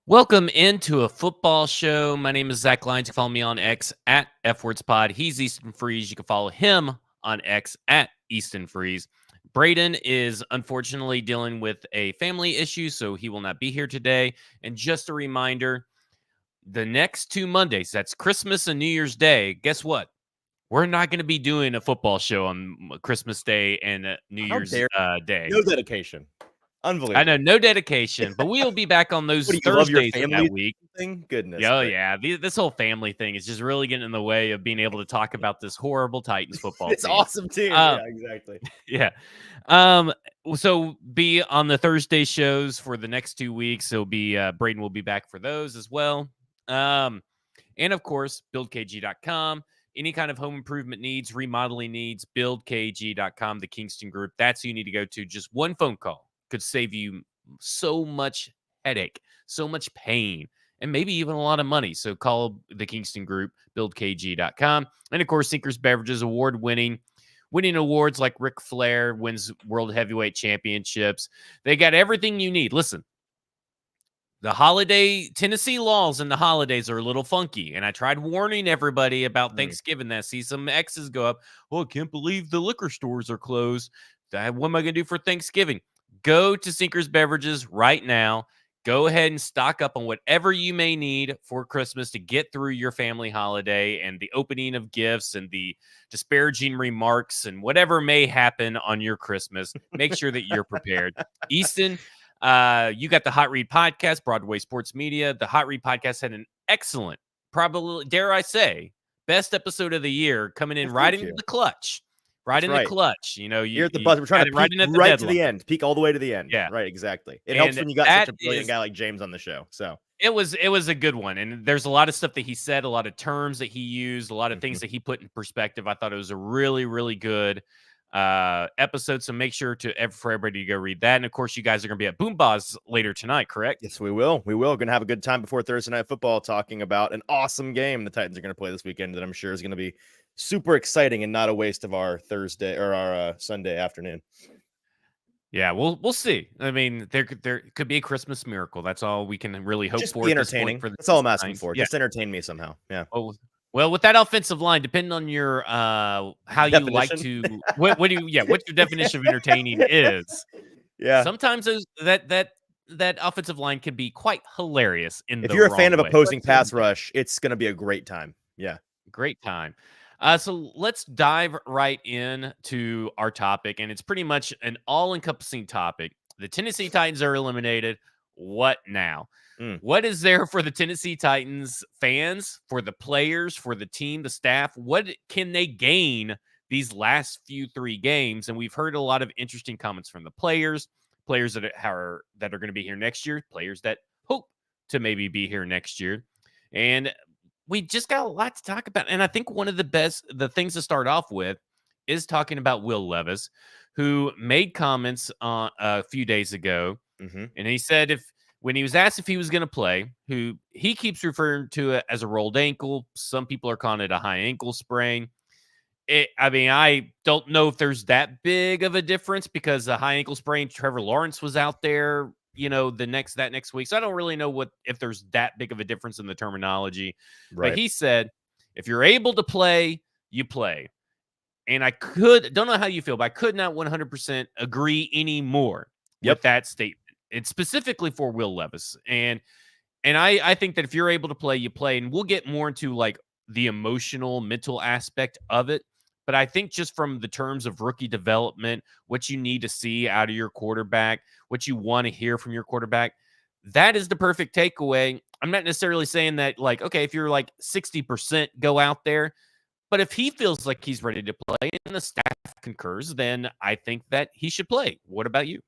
Welcome into a football show. My name is Zach Lyons. You can follow me on X at FWordsPod. He's Easton Freeze. You can follow him on X at Easton Freeze. Braden is unfortunately dealing with a family issue, so he will not be here today. And just a reminder, the next 2 Mondays, that's Christmas and New Year's Day, guess what? We're not going to be doing a football show on Christmas Day and New How Year's dare Day. no dedication. I Unbelievable. know, no dedication, but we'll be back on those What do you love your Thursdays of family that week. thing? Goodness. Yeah, oh, gracious. yeah. This whole family thing is just really getting in the way of being able to talk about this horrible Titans football It's team. awesome team. Um, Yeah, exactly. Yeah. So be on the Thursday shows for the next 2 weeks. It'll be Braden will be back for those as well. And of course, buildkg.com. Any kind of home improvement needs, remodeling needs, buildkg.com, the Kingston Group. That's who you need to go to. Just one phone call could save you so much headache, so much pain, and maybe even a lot of money. So call the Kingston Group, buildkg.com. And of course, Sinkers Beverages, winning awards like Ric Flair wins World Heavyweight Championships. They got everything you need. Listen, the holiday Tennessee laws and the holidays are a little funky. And I tried warning everybody about Thanksgiving. That I see some X's go up. Oh, I can't believe the liquor stores are closed. What am I going to do for Thanksgiving? Go to Sinkers Beverages right now. Go ahead and stock up on whatever you may need for Christmas to get through your family holiday and the opening of gifts and the disparaging remarks and whatever may happen on your Christmas. Make sure that you're prepared. Easton, you got the Hot Read podcast, Broadway Sports Media. The Hot Read podcast had an excellent, probably, dare I say, best episode of the year coming in right into the clutch. Right in the clutch. You know, you're at the buzzer. We're trying to peak right to the end. Peak all the way to the end. Yeah. Right, exactly. It helps when you got such a brilliant guy like James on the show. So it was a good one. And there's a lot of stuff that he said, a lot of terms that he used, a lot of things that he put in perspective. I thought it was a really, really good episode. So make sure for everybody to go read that. And of course, you guys are going to be at Boomba's later tonight, correct? Yes, we will. We will. Going to have a good time before Thursday Night Football, talking about an awesome game the Titans are going to play this weekend that I'm sure is going to be super exciting and not a waste of our Thursday or our Sunday afternoon. Yeah, we'll see. I mean, there could be a Christmas miracle. That's all we can really hope for. Be entertaining. That's all I'm asking for. Yeah. Just entertain me somehow. Yeah. Well, with that offensive line, depending on your how definition? You like to what's your definition of entertaining is. Yeah. Sometimes that offensive line can be quite hilarious if you're a fan of opposing pass rush, it's going to be a great time. Yeah. Great time. So let's dive right in to our topic, and it's pretty much an all-encompassing topic. The Tennessee Titans are eliminated. What now? What is there for the Tennessee Titans fans, for the players, for the team, the staff? What can they gain these last 3 games? And we've heard a lot of interesting comments from the players that are going to be here next year, players that hope to maybe be here next year. And we just got a lot to talk about. And I think one of the things to start off with is talking about Will Levis, who made comments a few days ago. And he said when he was asked if he was going to play, who he keeps referring to it as a rolled ankle. Some people are calling it a high ankle sprain. I don't know if there's that big of a difference because a high ankle sprain, Trevor Lawrence was out there, that next week. So I don't really know if there's that big of a difference in the terminology. Right. But he said, if you're able to play, you play. And don't know how you feel, but I could not 100% agree anymore with that statement. It's specifically for Will Levis. And I think that if you're able to play, you play. And we'll get more into like the emotional, mental aspect of it. But I think just from the terms of rookie development, what you need to see out of your quarterback, what you want to hear from your quarterback, that is the perfect takeaway. I'm not necessarily saying that, like, okay, if you're like 60%, go out there. But if he feels like he's ready to play and the staff concurs, then I think that he should play. What about you?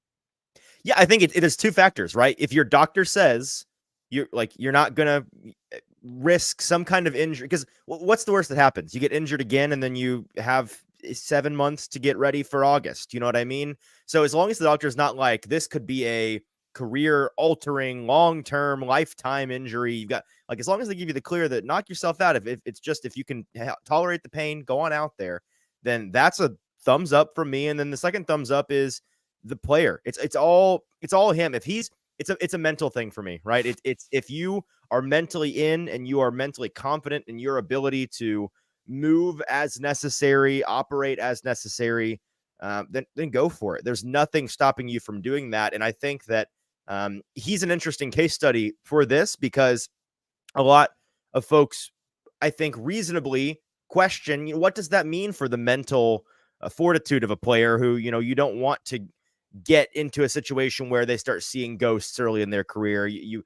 Yeah, I think it is 2 factors, right? If your doctor says you're not going to risk some kind of injury, because what's the worst that happens? You get injured again, and then you have 7 months to get ready for August. You know what I mean? So as long as the doctor's not like, this could be a career-altering, long-term, lifetime injury, you've got, like, as long as they give you the clear that knock yourself out, if it's just, if you can tolerate the pain, go on out there, then that's a thumbs up from me. And then the second thumbs up is the player. It's all him. If he's it's a mental thing for me, right? It's if you are mentally in and you are mentally confident in your ability to move as necessary, operate as necessary, then go for it. There's nothing stopping you from doing that. And I think that he's an interesting case study for this because a lot of folks, I think, reasonably question, what does that mean for the mental fortitude of a player who, you don't want to get into a situation where they start seeing ghosts early in their career. You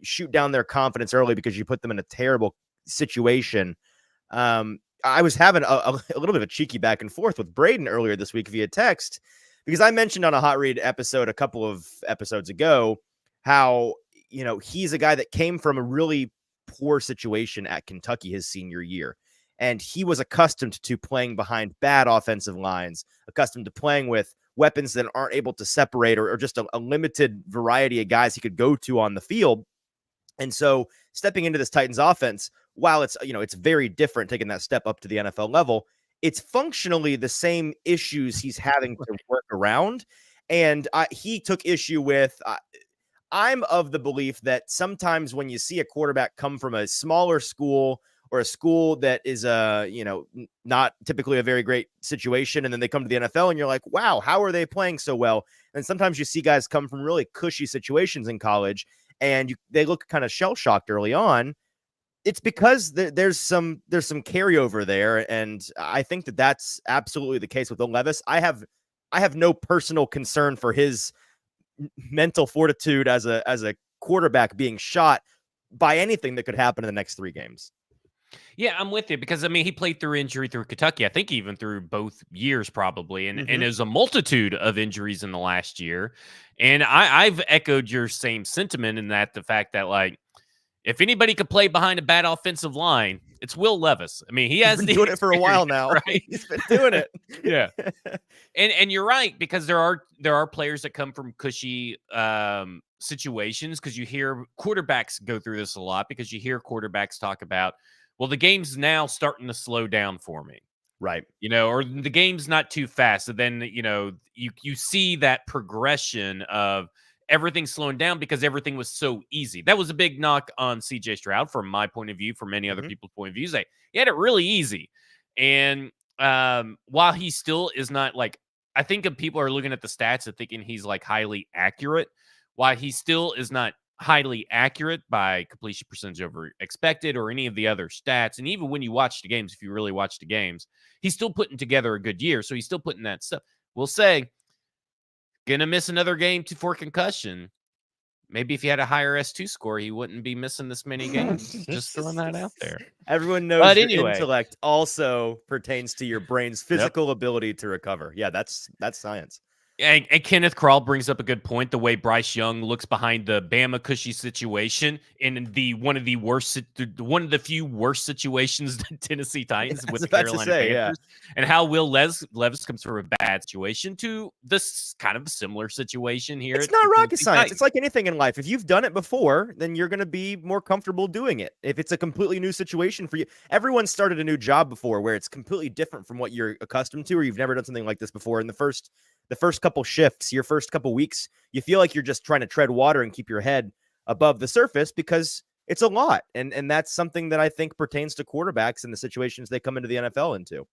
shoot down their confidence early because you put them in a terrible situation. I was having a little bit of a cheeky back and forth with Braden earlier this week via text because I mentioned on a Hot Read episode a couple of episodes ago how, he's a guy that came from a really poor situation at Kentucky his senior year. And he was accustomed to playing behind bad offensive lines, accustomed to playing with weapons that aren't able to separate or just a limited variety of guys he could go to on the field. And so stepping into this Titans offense, while it's very different taking that step up to the NFL level, it's functionally the same issues he's having to work around. And he took issue with, I'm of the belief that sometimes when you see a quarterback come from a smaller school or a school that is not typically a very great situation, and then they come to the NFL and you're like, wow, how are they playing so well? And sometimes you see guys come from really cushy situations in college and they look kind of shell-shocked early on. It's because there's some carryover there, and I think that that's absolutely the case with Will Levis. I have no personal concern for his mental fortitude as a quarterback being shot by anything that could happen in the next 3 games. Yeah, I'm with you because he played through injury through Kentucky. I think even through both years probably, and there's a multitude of injuries in the last year. And I've echoed your same sentiment in that the fact that like if anybody could play behind a bad offensive line, it's Will Levis. He has been doing it for a while now. Right? He's been doing it. Yeah, and you're right because there are players that come from cushy situations because you hear quarterbacks go through this a lot because you hear quarterbacks talk about, well, the game's now starting to slow down for me. Right. Or the game's not too fast. So then, you see that progression of everything slowing down because everything was so easy. That was a big knock on CJ Stroud from my point of view, from many other people's point of views. He had it really easy. And while he still is not like, I think if people are looking at the stats and thinking he's like highly accurate, while he still is not highly accurate by completion percentage over expected or any of the other stats. And even when you watch the games, if you really watch the games, he's still putting together a good year. So he's still putting that stuff. We'll say, gonna miss another game for concussion. Maybe if he had a higher S2 score, he wouldn't be missing this many games. Just throwing that out there. Everyone knows your intellect also pertains to your brain's physical ability to recover. Yeah, that's science. And Kenneth Krall brings up a good point. The way Bryce Young looks behind the Bama cushy situation in one of the few worst situations that Tennessee Titans with the Carolina Panthers, and how Will Levis comes from a bad situation to this kind of similar situation here. It's not rocket science. It's like anything in life. If you've done it before, then you're going to be more comfortable doing it. If it's a completely new situation for you, everyone started a new job before where it's completely different from what you're accustomed to, or you've never done something like this before. In the first couple shifts, your first couple weeks, you feel like you're just trying to tread water and keep your head above the surface because it's a lot. And that's something that I think pertains to quarterbacks and the situations they come into the NFL into.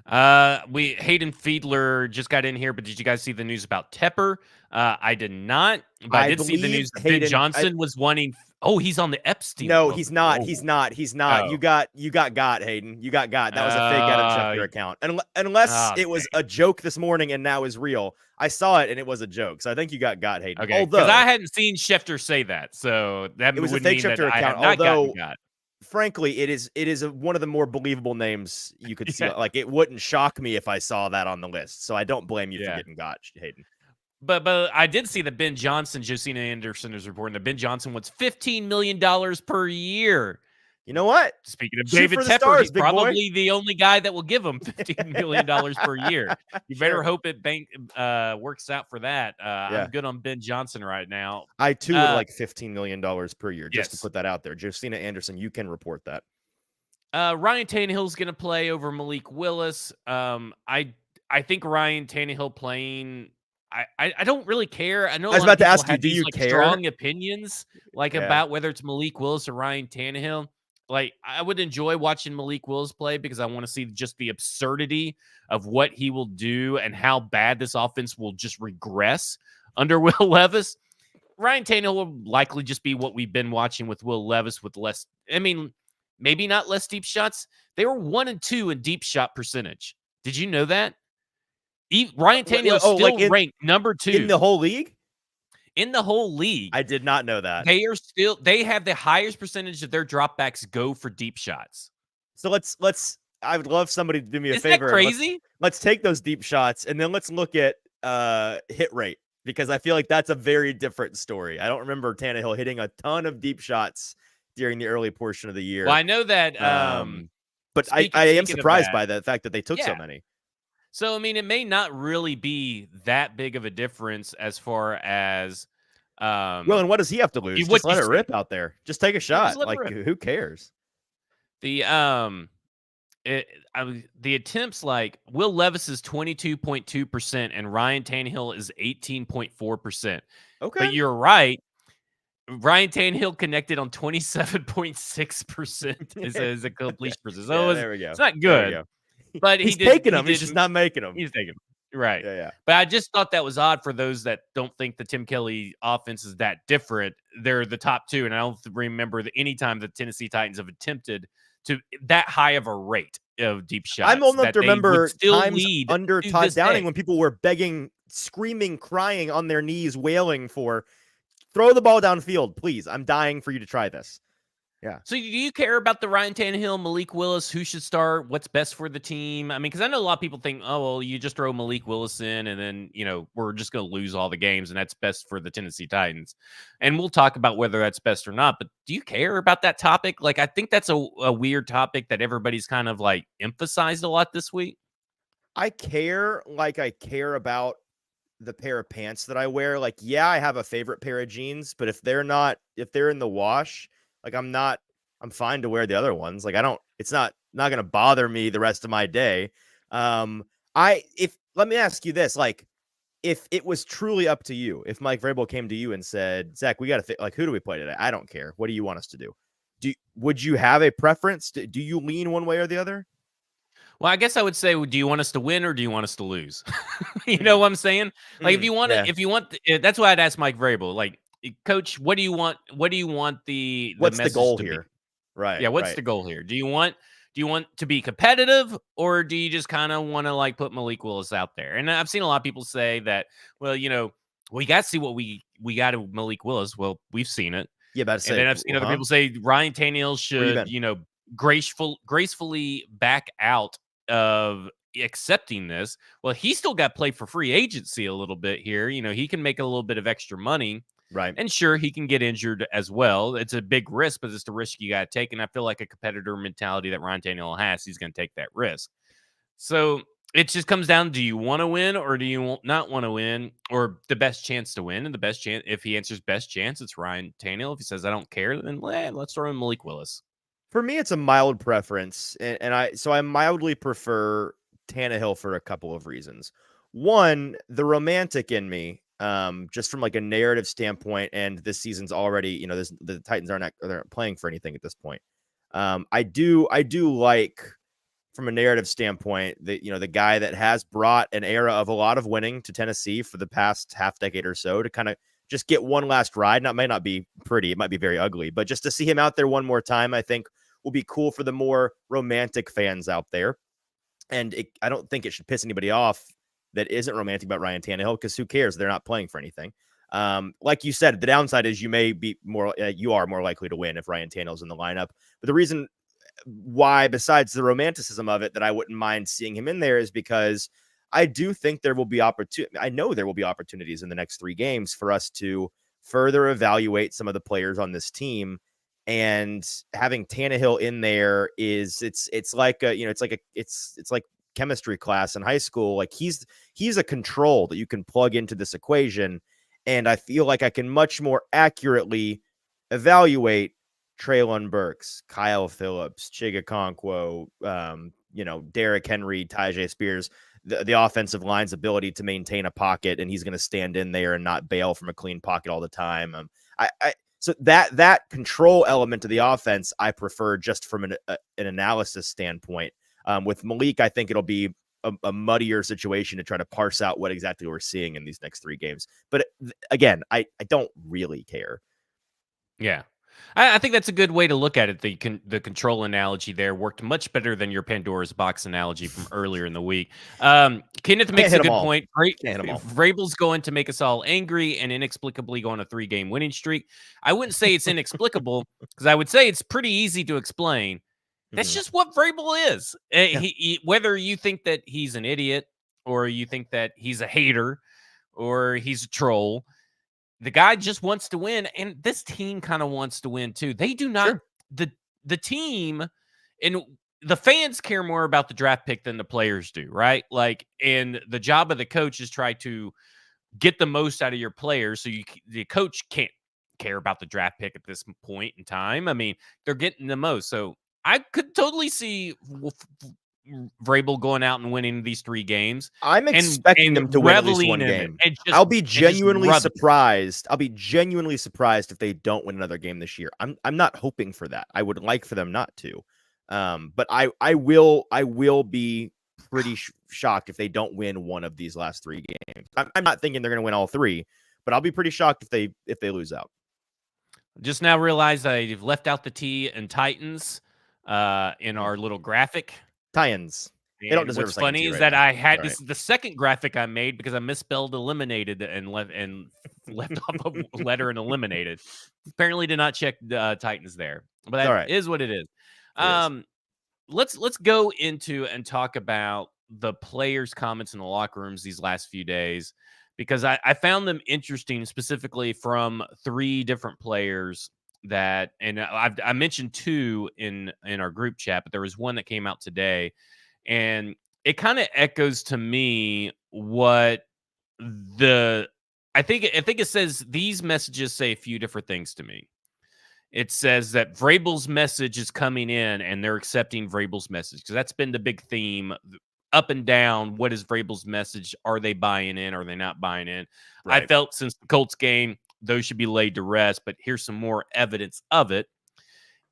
Hayden Fiedler just got in here, but did you guys see the news about Tepper? I did not, but I did see the news that Ben Johnson was wanting. Oh, he's on the Epstein. No, he's not. He's not. Oh. You got Hayden. You got. That was a fake Adam Schefter account. And unless it was a joke this morning and now is real. I saw it and it was a joke. So I think you got Hayden. Okay. Because I hadn't seen Schefter say that. So that it was a fake Schefter account. Although, frankly, it is one of the more believable names you could see. Like, it wouldn't shock me if I saw that on the list. So I don't blame you for getting Hayden. But I did see that Ben Johnson, Josina Anderson is reporting that Ben Johnson wants $15 million per year. You know what? Speaking of David Tepper, he's probably the only guy that will give him $15 million per year. You better hope it works out for that. I'm good on Ben Johnson right now. I, too, would like $15 million per year, just to put that out there. Josina Anderson, you can report that. Ryan Tannehill's going to play over Malik Willis. I think Ryan Tannehill playing I don't really care. I know I a was lot of about to people ask you, have do these you like care? strong opinions, like Yeah. about whether it's Malik Willis or Ryan Tannehill. Like I would enjoy watching Malik Willis play because I want to see just the absurdity of what he will do and how bad this offense will just regress under Will Levis. Ryan Tannehill will likely just be what we've been watching with Will Levis with less. I mean, maybe not less deep shots. They were 1 and 2 in deep shot percentage. Did you know that? Ryan Tannehill Oh, like still ranked number in 2 the whole league? in the whole league. I did not know that. They have the highest percentage of their dropbacks go for deep shots. So I would love somebody to do me a Isn't that favor and crazy? let's take those deep shots and then let's look at hit rate, because I feel like that's a very different story. I don't remember Tannehill hitting a ton of deep shots during the early portion of the Well, year. I know that But I am speaking of surprised that, by the fact that they took so yeah. many. So I mean, it may not really be that big of a difference as far as Well, and what does he have to lose? what Just you let it see. rip out there. Just take a Yeah, just shot. let it Like, rip. who cares? The the attempts, like Will Levis is 22.2% and Ryan Tannehill is 18.4%. Okay. But you're right. Ryan Tannehill connected on 27.6% as a completion percentage. So Yeah, there we go. it's not There we good, go. but He's taking them. He's just not making them. he's taking 'em. Right. Yeah, yeah. But I just thought that was odd for those that don't think the Tim Kelly offense is that different. They're the top 2, and I don't remember any time the Tennessee Titans have attempted to that high of a rate of deep shots. I'm old enough that to they would remember still times lead under to Todd this Downing day. when people were begging, screaming, crying on their knees, wailing for, throw the ball downfield, please. I'm dying for you to try this. Yeah. So do you care about the Ryan Tannehill, Malik Willis, who should start, what's best for the team? I mean, because I know a lot of people think, oh, well, you just throw Malik Willis in and then, we're just going to lose all the games and that's best for the Tennessee Titans. And we'll talk about whether that's best or not. But do you care about that topic? Like, I think that's a weird topic that everybody's kind of like emphasized a lot this week. I care like I care about the pair of pants that I wear. Like, yeah, I have a favorite pair of jeans, but if they're in the wash, like I'm fine to wear the other ones. Like it's not going to bother me the rest of my day. Let me ask you this, like, if it was truly up to you, if Mike Vrabel came to you and said, Zach, we got to like, who do we play today? I don't care. What do you want us to do? Would you have a preference? Do you lean one way or the other? Well, I guess I would say, do you want us to win or do you want us to lose? You know what I'm saying? Like, if you want to, that's why I'd ask Mike Vrabel, like, Coach, what do you want? What do you want the What's the message goal to here? be? Right. Yeah, what's the goal here? Do you want to be competitive or do you just kind of want to like put Malik Willis out there? And I've seen a lot of people say that, well, we got to see what we got to Malik Willis. Well, we've seen it. Yeah, about to say, and then I've seen other people say Ryan Tannehill should, gracefully back out of accepting this. Well, he still got played for free agency a little bit here. He can make a little bit of extra money. Right. And sure, he can get injured as well. It's a big risk, but it's the risk you got to take. And I feel like a competitor mentality that Ryan Tannehill has, he's going to take that risk. So it just comes down, do you want to win or do you not want to win, or the best chance to win? And the best chance, if he answers best chance, it's Ryan Tannehill. If he says, I don't care, then let's throw in Malik Willis. For me, it's a mild preference, and I mildly prefer Tannehill for a couple of reasons. One, the romantic in me, just from like a narrative standpoint, and this season's already, the Titans aren't playing for anything at this point. I do like, from a narrative standpoint, that the guy that has brought an era of a lot of winning to Tennessee for the past half decade or so, to kind of just get one last ride. Now, it might not be pretty, it might be very ugly, but just to see him out there one more time, I think will be cool for the more romantic fans out there. And I don't think it should piss anybody off that isn't romantic about Ryan Tannehill, because who cares? They're not playing for anything. Like you said, the downside is you are more likely to win if Ryan Tannehill's in the lineup. But the reason why, besides the romanticism of it, that I wouldn't mind seeing him in there is because I do think there will be I know there will be opportunities in the next 3 games for us to further evaluate some of the players on this team. And having Tannehill in there it's like chemistry class in high school. Like he's a control that you can plug into this equation. And I feel like I can much more accurately evaluate Treylon Burks, Kyle Phillips, Chigakonkwo, Derrick Henry, Tyjae Spears, the offensive line's ability to maintain a pocket, and he's going to stand in there and not bail from a clean pocket all the time. So that control element of the offense, I prefer just from an analysis standpoint. With Malik, I think it'll be a muddier situation to try to parse out what exactly we're seeing in these next 3 games. But again, I don't really care. Yeah. I think that's a good way to look at it. The control analogy there worked much better than your Pandora's box analogy from earlier in the week. Kenneth makes a good point. Vrabel's going to make us all angry and inexplicably go on a 3-game winning streak. I wouldn't say it's inexplicable because I would say it's pretty easy to explain. That's just what Vrabel is. Whether you think that he's an idiot or you think that he's a hater or he's a troll, the guy just wants to win, and this team kind of wants to win too. They do not. Sure. The team and the fans care more about the draft pick than the players do, right? Like, and the job of the coach is try to get the most out of your players. So the coach can't care about the draft pick at this point in time. I mean, they're getting the most. So I could totally see Vrabel going out and winning these 3 games. I'm expecting them to win at least 1 game. I'll be genuinely surprised. I'll be genuinely surprised if they don't win another game this year. I'm not hoping for that. I would like for them not to. But I will be pretty shocked if they don't win one of these last 3 games. I'm not thinking they're going to win all 3, but I'll be pretty shocked if they lose out. Just now realized I've left out the T and Titans in our little graphic. Titans. They don't deserve. What's funny is that I had this the second graphic I made because I misspelled eliminated and left off a letter and eliminated. Apparently did not check Titans there, but that is what it is. Let's go into and talk about the players' comments in the locker rooms these last few days because I found them interesting, specifically from 3 different players that, and I mentioned 2 in our group chat, but there was one that came out today, and it kind of echoes to me what I think it says these messages say a few different things to me. It says that Vrabel's message is coming in and they're accepting Vrabel's message because that's been the big theme up and down. What is Vrabel's message? Are they buying in? Are they not buying in? Right. I felt since the Colts game, those should be laid to rest, but here's some more evidence of it.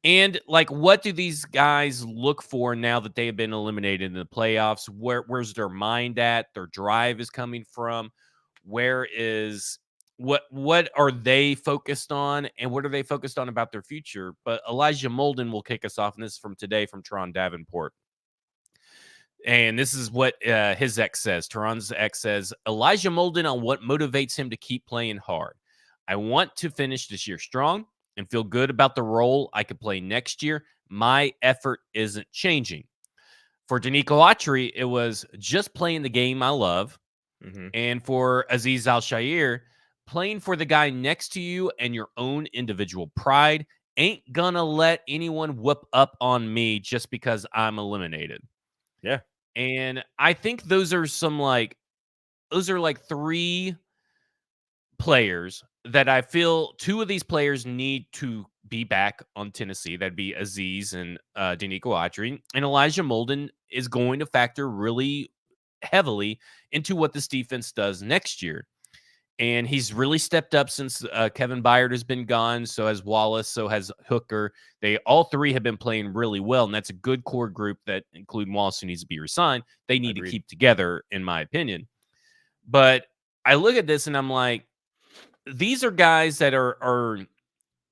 And like, what do these guys look for now that they have been eliminated in the playoffs? Where's their mind at? Their drive is coming from. What are they focused on, and what are they focused on about their future? But Elijah Molden will kick us off, and this is from today from Teron Davenport. And this is what his ex says. Teron's ex says, Elijah Molden on what motivates him to keep playing hard. I want to finish this year strong and feel good about the role I could play next year. My effort isn't changing. For Danico Autry, it was just playing the game I love. Mm-hmm. And for Azeez Al-Shaair, playing for the guy next to you and your own individual pride. Ain't gonna let anyone whoop up on me just because I'm eliminated. Yeah. And I think those are like 3 players that I feel 2 of these players need to be back on Tennessee. That'd be Azeez and Danico Autry. And Elijah Molden is going to factor really heavily into what this defense does next year. And he's really stepped up since Kevin Byard has been gone. So has Wallace. So has Hooker. They all 3 have been playing really well. And that's a good core group that include Wallace, who needs to be resigned. They need to keep together, in my opinion. But I look at this and I'm like, these are guys that are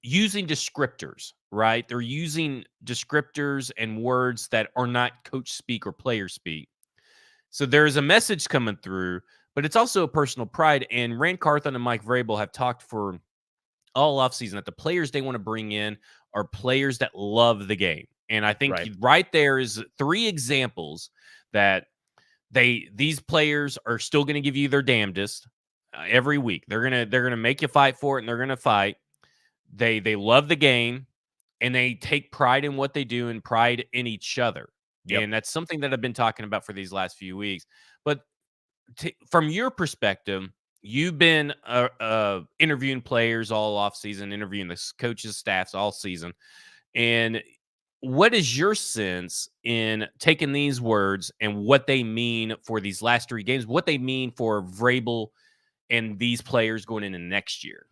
using descriptors, right? They're using descriptors and words that are not coach speak or player speak. So there's a message coming through, but it's also a personal pride. And Rand Carthon and Mike Vrabel have talked for all offseason that the players they want to bring in are players that love the game. And I think right there is 3 examples that these players are still going to give you their damnedest every week. They're gonna make you fight for it, and they're gonna fight. They love the game, and they take pride in what they do and pride in each other. Yep. And that's something that I've been talking about for these last few weeks. But from your perspective, you've been interviewing players all off season, interviewing the coaches, staffs all season, and what is your sense in taking these words and what they mean for these last 3 games, what they mean for Vrabel and these players going into next year?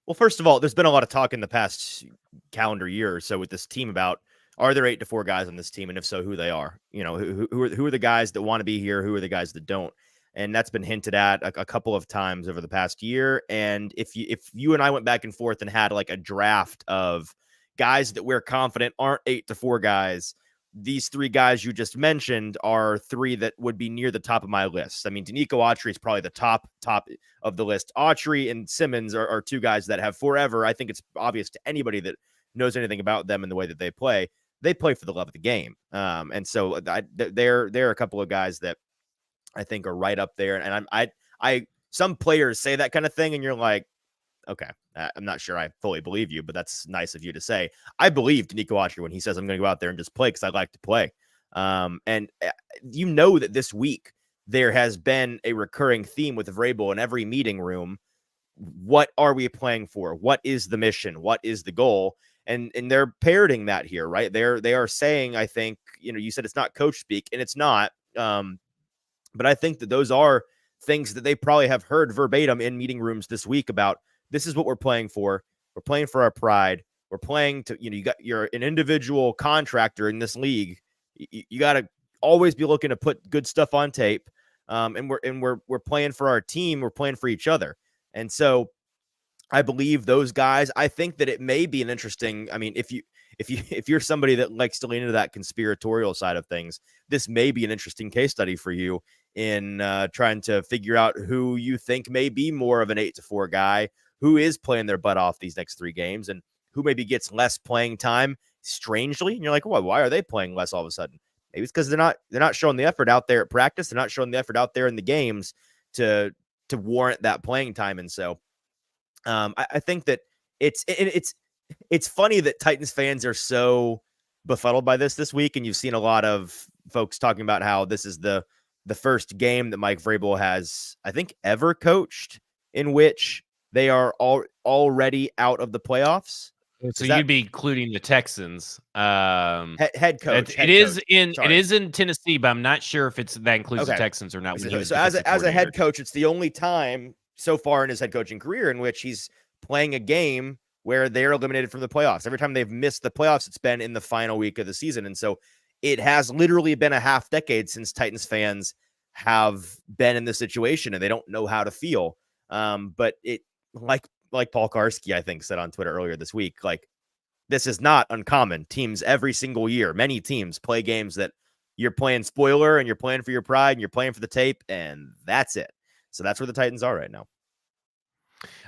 Well, first of all, there's been a lot of talk in the past calendar year or so with this team about, are there 8 to 4 guys on this team, and if so, who they are. You know, who are the guys that want to be here? Who are the guys that don't? And that's been hinted at a couple of times over the past year. And if you and I went back and forth and had like a draft of guys that we're confident aren't 8 to 4 guys, these 3 guys you just mentioned are 3 that would be near the top of my list. I mean, Danico Autry is probably the top of the list. Autry and Simmons are 2 guys that have forever. I think it's obvious to anybody that knows anything about them and the way that they play. They play for the love of the game. And so they're a couple of guys that I think are right up there. And I some players say that kind of thing, and you're like, okay, I'm not sure I fully believe you, but that's nice of you to say. I believe Danico Autry when he says I'm going to go out there and just play because I like to play. And you know that this week there has been a recurring theme with Vrabel in every meeting room. What are we playing for? What is the mission? What is the goal? And they're parroting that here, right? They are saying, I think, you know, you said it's not coach speak, and it's not. But I think that those are things that they probably have heard verbatim in meeting rooms this week about. This is what we're playing for. We're playing for our pride. We're playing to, you know, you're an individual contractor in this league. You got to always be looking to put good stuff on tape. And we're playing for our team. We're playing for each other. And so I believe those guys. I think that it may be an interesting. I mean, if you're somebody that likes to lean into that conspiratorial side of things, this may be an interesting case study for you in trying to figure out who you think may be more of an 8 to 4 guy, who is playing their butt off these next 3 games, and who maybe gets less playing time strangely. And you're like, well, why are they playing less all of a sudden? Maybe it's because they're not showing the effort out there at practice. They're not showing the effort out there in the games to warrant that playing time. And so I think that it's funny that Titans fans are so befuddled by this week. And you've seen a lot of folks talking about how this is the first game that Mike Vrabel has, I think, ever coached in which they are already out of the playoffs. So you'd be including the Texans. Head coach. It is in Tennessee, but I'm not sure if that includes the Texans or not. So as a head coach, it's the only time so far in his head coaching career in which he's playing a game where they're eliminated from the playoffs. Every time they've missed the playoffs, it's been in the final week of the season. And so it has literally been a half decade since Titans fans have been in this situation and they don't know how to feel. But it, like Paul Karski, I think, said on Twitter earlier this week, like, this is not uncommon. Teams every single year, many teams play games that you're playing spoiler and you're playing for your pride and you're playing for the tape, and that's it. So that's where the Titans are right now.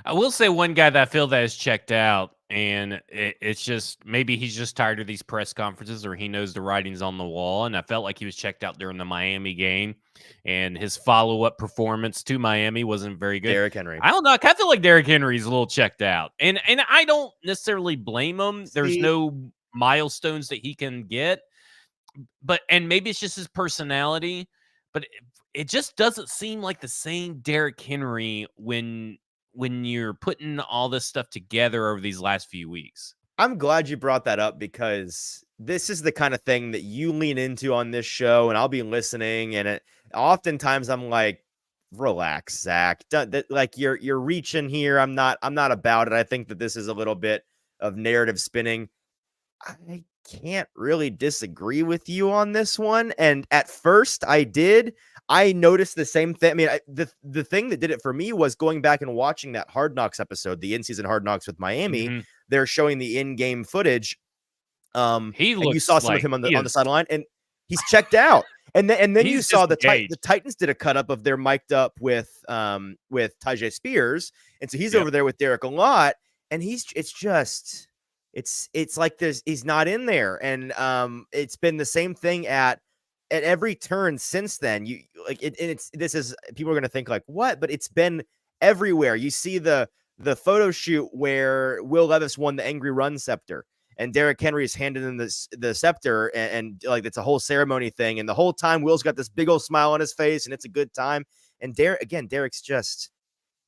I will say one guy that I feel that is checked out, and it's just maybe he's just tired of these press conferences or he knows the writing's on the wall. And I felt like he was checked out during the Miami game, and his follow-up performance to Miami wasn't very good. Derrick Henry. I don't know. I feel like Derrick Henry's a little checked out, and I don't necessarily blame him. There's no milestones that he can get, and maybe it's just his personality, but it just doesn't seem like the same Derrick Henry when you're putting all this stuff together over these last few weeks. I'm glad you brought that up because this is the kind of thing that you lean into on this show, and I'll be listening. And oftentimes I'm like, relax, Zach. Like you're reaching here. I'm not about it. I think that this is a little bit of narrative spinning. I can't really disagree with you on this one. And at first I noticed the same thing. I mean, the thing that did it for me was going back and watching that Hard Knocks episode, the in-season Hard Knocks with Miami. Mm-hmm. They're showing the in-game footage. And you saw some of him on the sideline, and he's checked out. And then you saw the Titans did a cut up of their mic'd up with Tyjae Spears, and so he's over there with Derek a lot, and it's like he's not in there, and it's been the same thing at every turn since then. You like it, and this is people are gonna think like what, but it's been everywhere. You see the photo shoot where Will Levis won the Angry Run scepter, and Derrick Henry is handing him the scepter, and like it's a whole ceremony thing, and the whole time Will's got this big old smile on his face, and it's a good time. And Derek's just,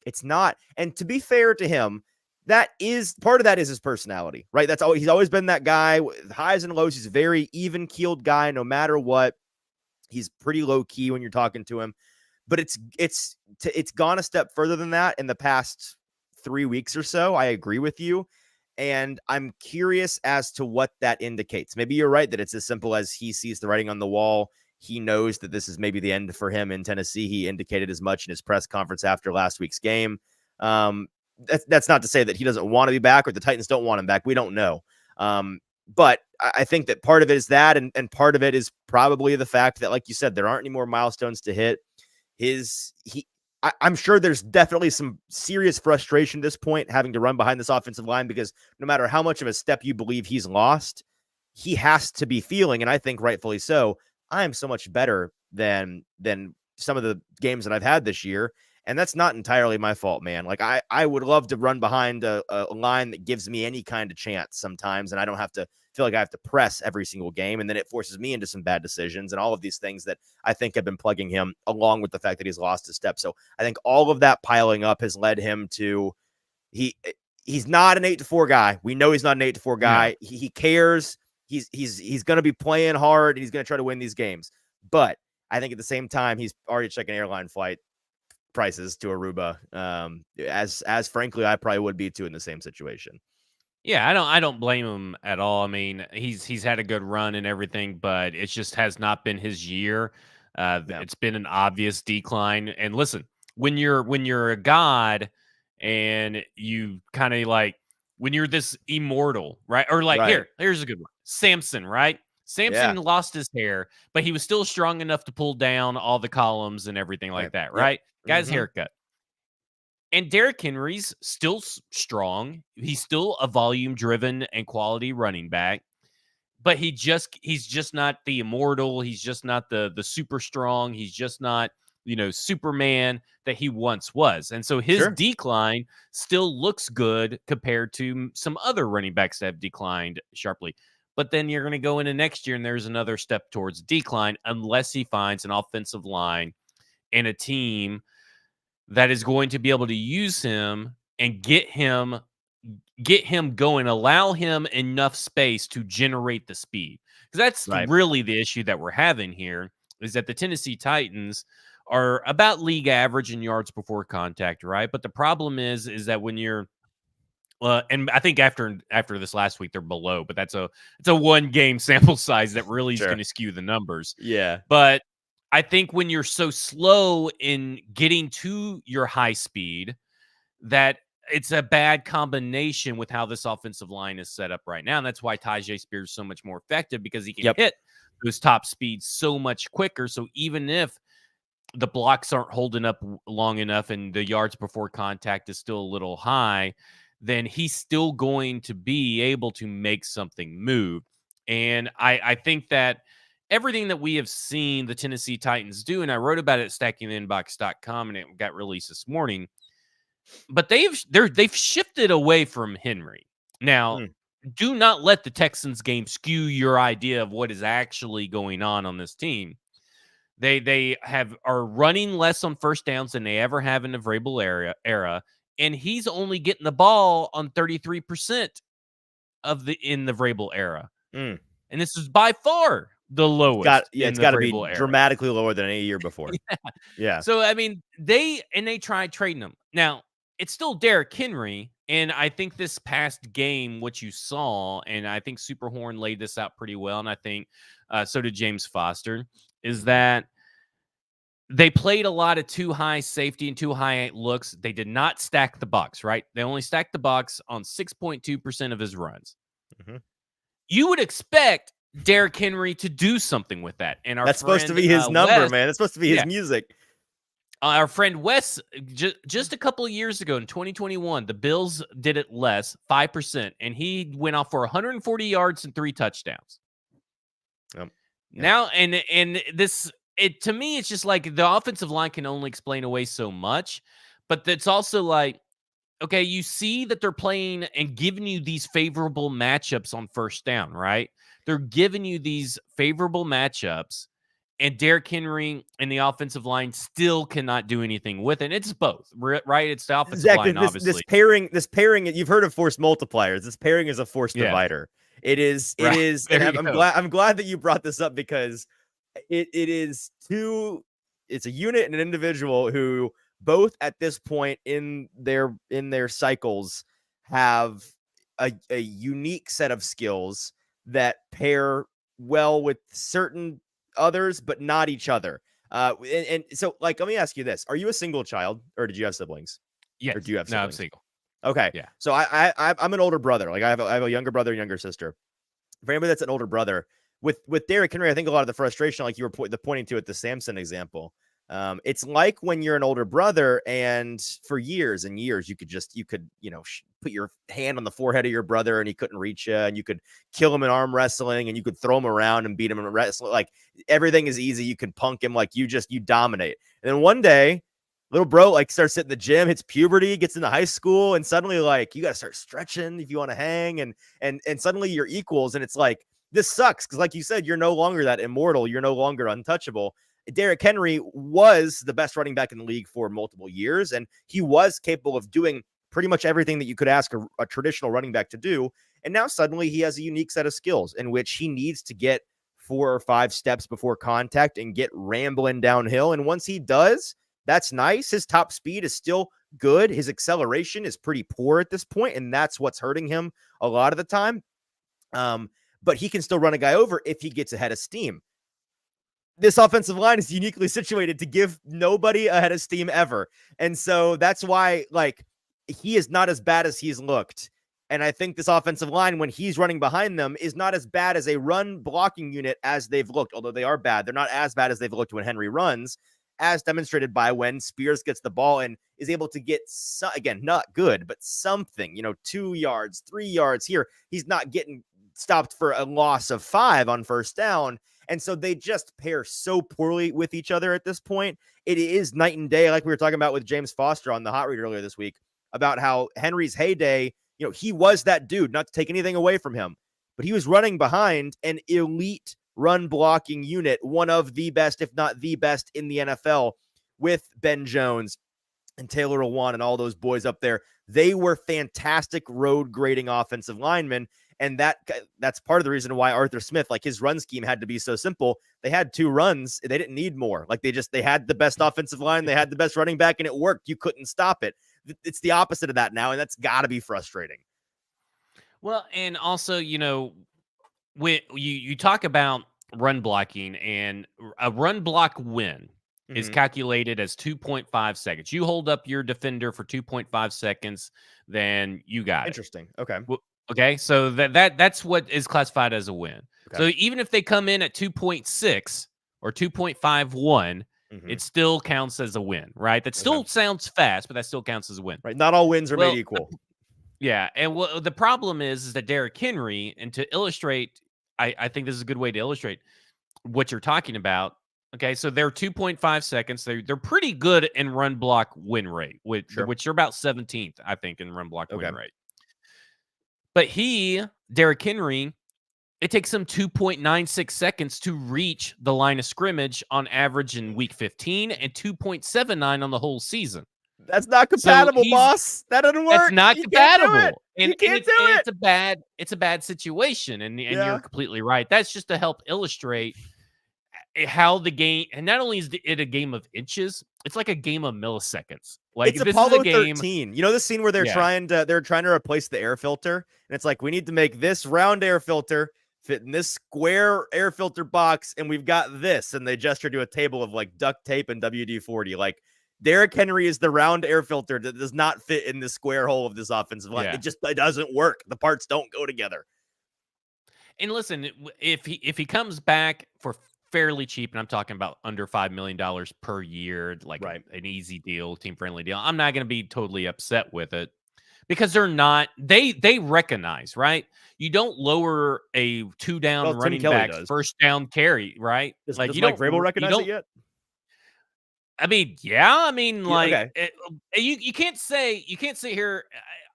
it's not. And to be fair to him, that is part of that is his personality, right? That's always, he's always been that guy with highs and lows. He's a very even keeled guy, no matter what. He's pretty low key when you're talking to him, but it's gone a step further than that in the past 3 weeks or so. I agree with you. And I'm curious as to what that indicates. Maybe you're right that it's as simple as he sees the writing on the wall. He knows that this is maybe the end for him in Tennessee. He indicated as much in his press conference after last week's game. That's not to say that he doesn't want to be back or the Titans don't want him back. We don't know. But I think that part of it is that, and part of it is probably the fact that, like you said, there aren't any more milestones to hit. I'm sure there's definitely some serious frustration at this point having to run behind this offensive line, because no matter how much of a step you believe he's lost, he has to be feeling, and I think rightfully so, I am so much better than some of the games that I've had this year. And that's not entirely my fault, man. Like I would love to run behind a line that gives me any kind of chance sometimes, and I don't have to feel like I have to press every single game, and then it forces me into some bad decisions and all of these things that I think have been plugging him, along with the fact that he's lost his step. So I think all of that piling up has led him to he's not an 8-4 guy. We know he's not an 8-4 guy. No. He cares. He's going to be playing hard, and he's going to try to win these games. But I think at the same time, he's already checking airline flight prices to Aruba, as frankly I probably would be too in the same situation. Yeah, I don't blame him at all. I mean, he's had a good run and everything, but it just has not been his year. It's been an obvious decline. And listen, when you're a god and you kind of like when you're this immortal, right? Or like here's a good one. Samson, right? Samson lost his hair, but he was still strong enough to pull down all the columns and everything like that, right? Guy's haircut. And Derrick Henry's still strong. He's still a volume-driven and quality running back, but he's just not the immortal. He's just not the super strong. He's just not, Superman that he once was. And so his decline still looks good compared to some other running backs that have declined sharply. But then you're going to go into next year and there's another step towards decline unless he finds an offensive line and a team that is going to be able to use him and get him going, allow him enough space to generate the speed. Because that's really the issue that we're having here, is that the Tennessee Titans are about league average in yards before contact, right? But the problem is that when you're and I think after this last week they're below, but it's a one game sample size that really is going to skew the numbers. Yeah. But I think when you're so slow in getting to your high speed, that it's a bad combination with how this offensive line is set up right now. And that's why Tyjae Spears is so much more effective, because he can hit those top speeds so much quicker. So even if the blocks aren't holding up long enough and the yards before contact is still a little high, then he's still going to be able to make something move. And I think that everything that we have seen the Tennessee Titans do, and I wrote about it at stackingtheinbox.com, and it got released this morning, but they've shifted away from Henry. Now, do not let the Texans game skew your idea of what is actually going on this team. They are running less on first downs than they ever have in the Vrabel era, and he's only getting the ball on 33% in the Vrabel era. And this is by far the lowest. It's got to be dramatically lower than any year before. Yeah. So I mean, they tried trading him. Now it's still Derrick Henry, and I think this past game, what you saw, and I think Superhorn laid this out pretty well, and I think so did James Foster, is that they played a lot of too high safety and too high looks. They did not stack the box, right? They only stacked the box on 6.2% of his runs. You would expect Derrick Henry to do something with that. And that's supposed to be his number, Wes, man. That's supposed to be his music. Our friend Wes, just a couple of years ago in 2021, the Bills did it less, 5%, and he went off for 140 yards and 3 touchdowns. Now, and this, to me, it's just like the offensive line can only explain away so much, but it's also like, okay, you see that they're playing and giving you these favorable matchups on first down, right? They're giving you these favorable matchups, and Derrick Henry and the offensive line still cannot do anything with it. It's both, right? It's the offensive Exactly. line, obviously. This pairing, you've heard of force multipliers. This pairing is a force divider. It is, Right. and There you go. I'm glad that you brought this up because it's a unit and an individual who both at this point in their cycles have a unique set of skills that pair well with certain others, but not each other. And so, like, let me ask you this: are you a single child, or did you have siblings? Yes. Or do you have No, I'm siblings? single. Okay. Yeah. So I'm an older brother. Like I have a younger brother and younger sister. For anybody that's an older brother, with Derrick Henry, I think a lot of the frustration, like you were pointing to at the Samson example, it's like when you're an older brother, and for years and years, you could put your hand on the forehead of your brother and he couldn't reach you, and you could kill him in arm wrestling, and you could throw him around and beat him in wrestling. Like everything is easy. You can punk him, like you dominate. And then one day, little bro like starts hitting the gym, hits puberty, gets into high school, and suddenly like you got to start stretching if you want to hang, and suddenly you're equals, and it's like this sucks because like you said, you're no longer that immortal, you're no longer untouchable. Derrick Henry was the best running back in the league for multiple years, and he was capable of doing pretty much everything that you could ask a traditional running back to do. And now suddenly he has a unique set of skills in which he needs to get 4 or 5 steps before contact and get rambling downhill. And once he does, that's nice. His top speed is still good. His acceleration is pretty poor at this point, and that's what's hurting him a lot of the time. But he can still run a guy over if he gets ahead of steam. This offensive line is uniquely situated to give nobody a head of steam ever. And so that's why, like, he is not as bad as he's looked. And I think this offensive line, when he's running behind them, is not as bad as a run blocking unit as they've looked, although they are bad. They're not as bad as they've looked when Henry runs, as demonstrated by when Spears gets the ball and is able to get, again, not good, but something, 2 yards, 3 yards here. He's not getting stopped for a loss of 5 on first down. And so they just pair so poorly with each other at this point. It is night and day, like we were talking about with James Foster on the Hot Read earlier this week, about how Henry's heyday, he was that dude, not to take anything away from him, but he was running behind an elite run blocking unit, one of the best, if not the best in the NFL, with Ben Jones and Taylor Lewan and all those boys up there. They were fantastic road grading offensive linemen. And that's part of the reason why Arthur Smith, like his run scheme had to be so simple. They had 2 runs. They didn't need more. Like they had the best offensive line. They had the best running back, and it worked. You couldn't stop it. It's the opposite of that now. And that's gotta be frustrating. Well, and also, when you talk about run blocking, and a run block win is calculated as 2.5 seconds. You hold up your defender for 2.5 seconds, then you got Interesting. Okay. Well, okay, so that's what is classified as a win. Okay. So even if they come in at 2.6 or 2.51, it still counts as a win, right? That still sounds fast, but that still counts as a win. Right. Not all wins are made equal. Yeah, and the problem is that Derrick Henry, and to illustrate, I think this is a good way to illustrate what you're talking about. Okay, so they're 2.5 seconds. They're pretty good in run block win rate, which they're about 17th, I think, in run block win rate. But Derrick Henry, it takes him 2.96 seconds to reach the line of scrimmage on average in week 15, and 2.79 on the whole season. That's not compatible, boss. That doesn't work. That's not compatible. You can't do it. It's a bad situation, and you're completely right. That's just to help illustrate how the game, and not only is it a game of inches, it's like a game of milliseconds. Like it's Apollo 13. You know the scene where they're trying to replace the air filter, and it's like, we need to make this round air filter fit in this square air filter box, and we've got this, and they gesture to a table of like duct tape and WD-40. Like, Derrick Henry is the round air filter that does not fit in the square hole of this offensive line. It doesn't work. The parts don't go together. And listen, if he comes back for fairly cheap, and I'm talking about under $5 million per year, like an easy deal, team-friendly deal, I'm not going to be totally upset with it, because they're not, they recognize, right? You don't lower a 2-down running back first down carry, right? Does Mike Vrabel recognize it yet? I mean, you can't say here.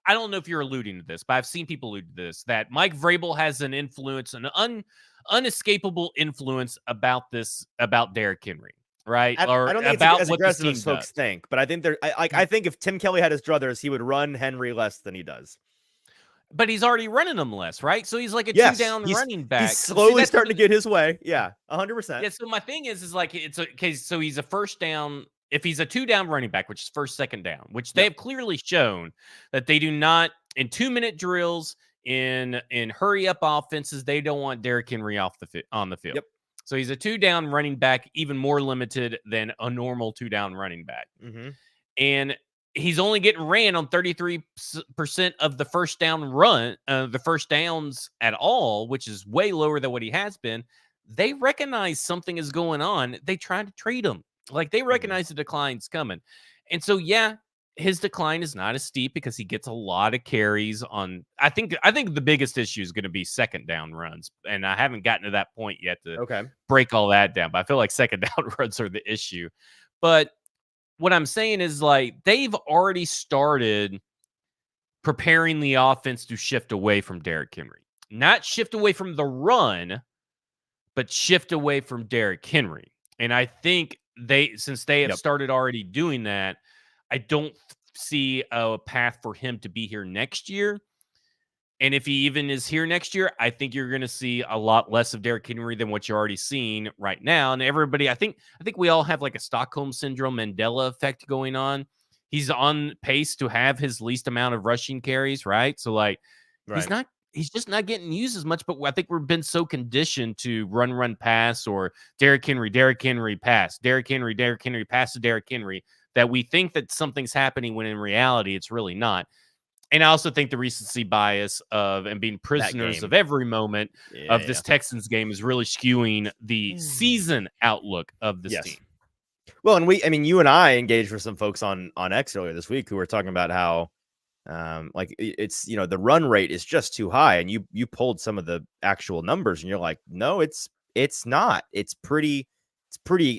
I don't know if you're alluding to this, but I've seen people allude to this, that Mike Vrabel has an influence, an unescapable influence about Derrick Henry, right? Or I don't think it's about as what this aggressive team as folks does. think, but I think I think if Tim Kelly had his druthers, he would run Henry less than he does. But he's already running them less, right? So he's like a Yes, two-down running he's back. See, slowly starting to get his way. Yeah, 100%. yeah. So my thing is like it's okay. So he's a first down. If he's a two-down running back, which is first, second down, which they Yep. have clearly shown that they do not in 2-minute drills in hurry up offenses, they don't want Derrick Henry on the field. Yep. So he's a two-down running back, even more limited than a normal two-down running back. Mm-hmm. And he's only getting ran on 33% of the first downs at all, which is way lower than what he has been. They recognize something is going on. They try to trade him. Like they recognize the decline's coming. And so, yeah, his decline is not as steep because he gets a lot of carries on. I think the biggest issue is going to be second down runs. And I haven't gotten to that point yet to break all that down. But I feel like second down runs are the issue. But what I'm saying is like they've already started preparing the offense to shift away from Derrick Henry. Not shift away from the run, but shift away from Derrick Henry. And I think since they have started already doing that, I don't see a path for him to be here next year. And if he even is here next year, I think you're going to see a lot less of Derrick Henry than what you're already seeing right now. And everybody, I think we all have like a Stockholm syndrome Mandela effect going on. He's on pace to have his least amount of rushing carries, right? So like he's just not getting used as much. But I think we've been so conditioned to run, pass, or Derrick Henry, pass, Derrick Henry, pass to Derrick Henry, that we think that something's happening when in reality it's really not. And I also think the recency bias of and being prisoners of every moment of this Texans game is really skewing the season outlook of this team. Well, and you and I engaged with some folks on X earlier this week who were talking about how like it's, the run rate is just too high, and you pulled some of the actual numbers and you're like, no, it's not. It's pretty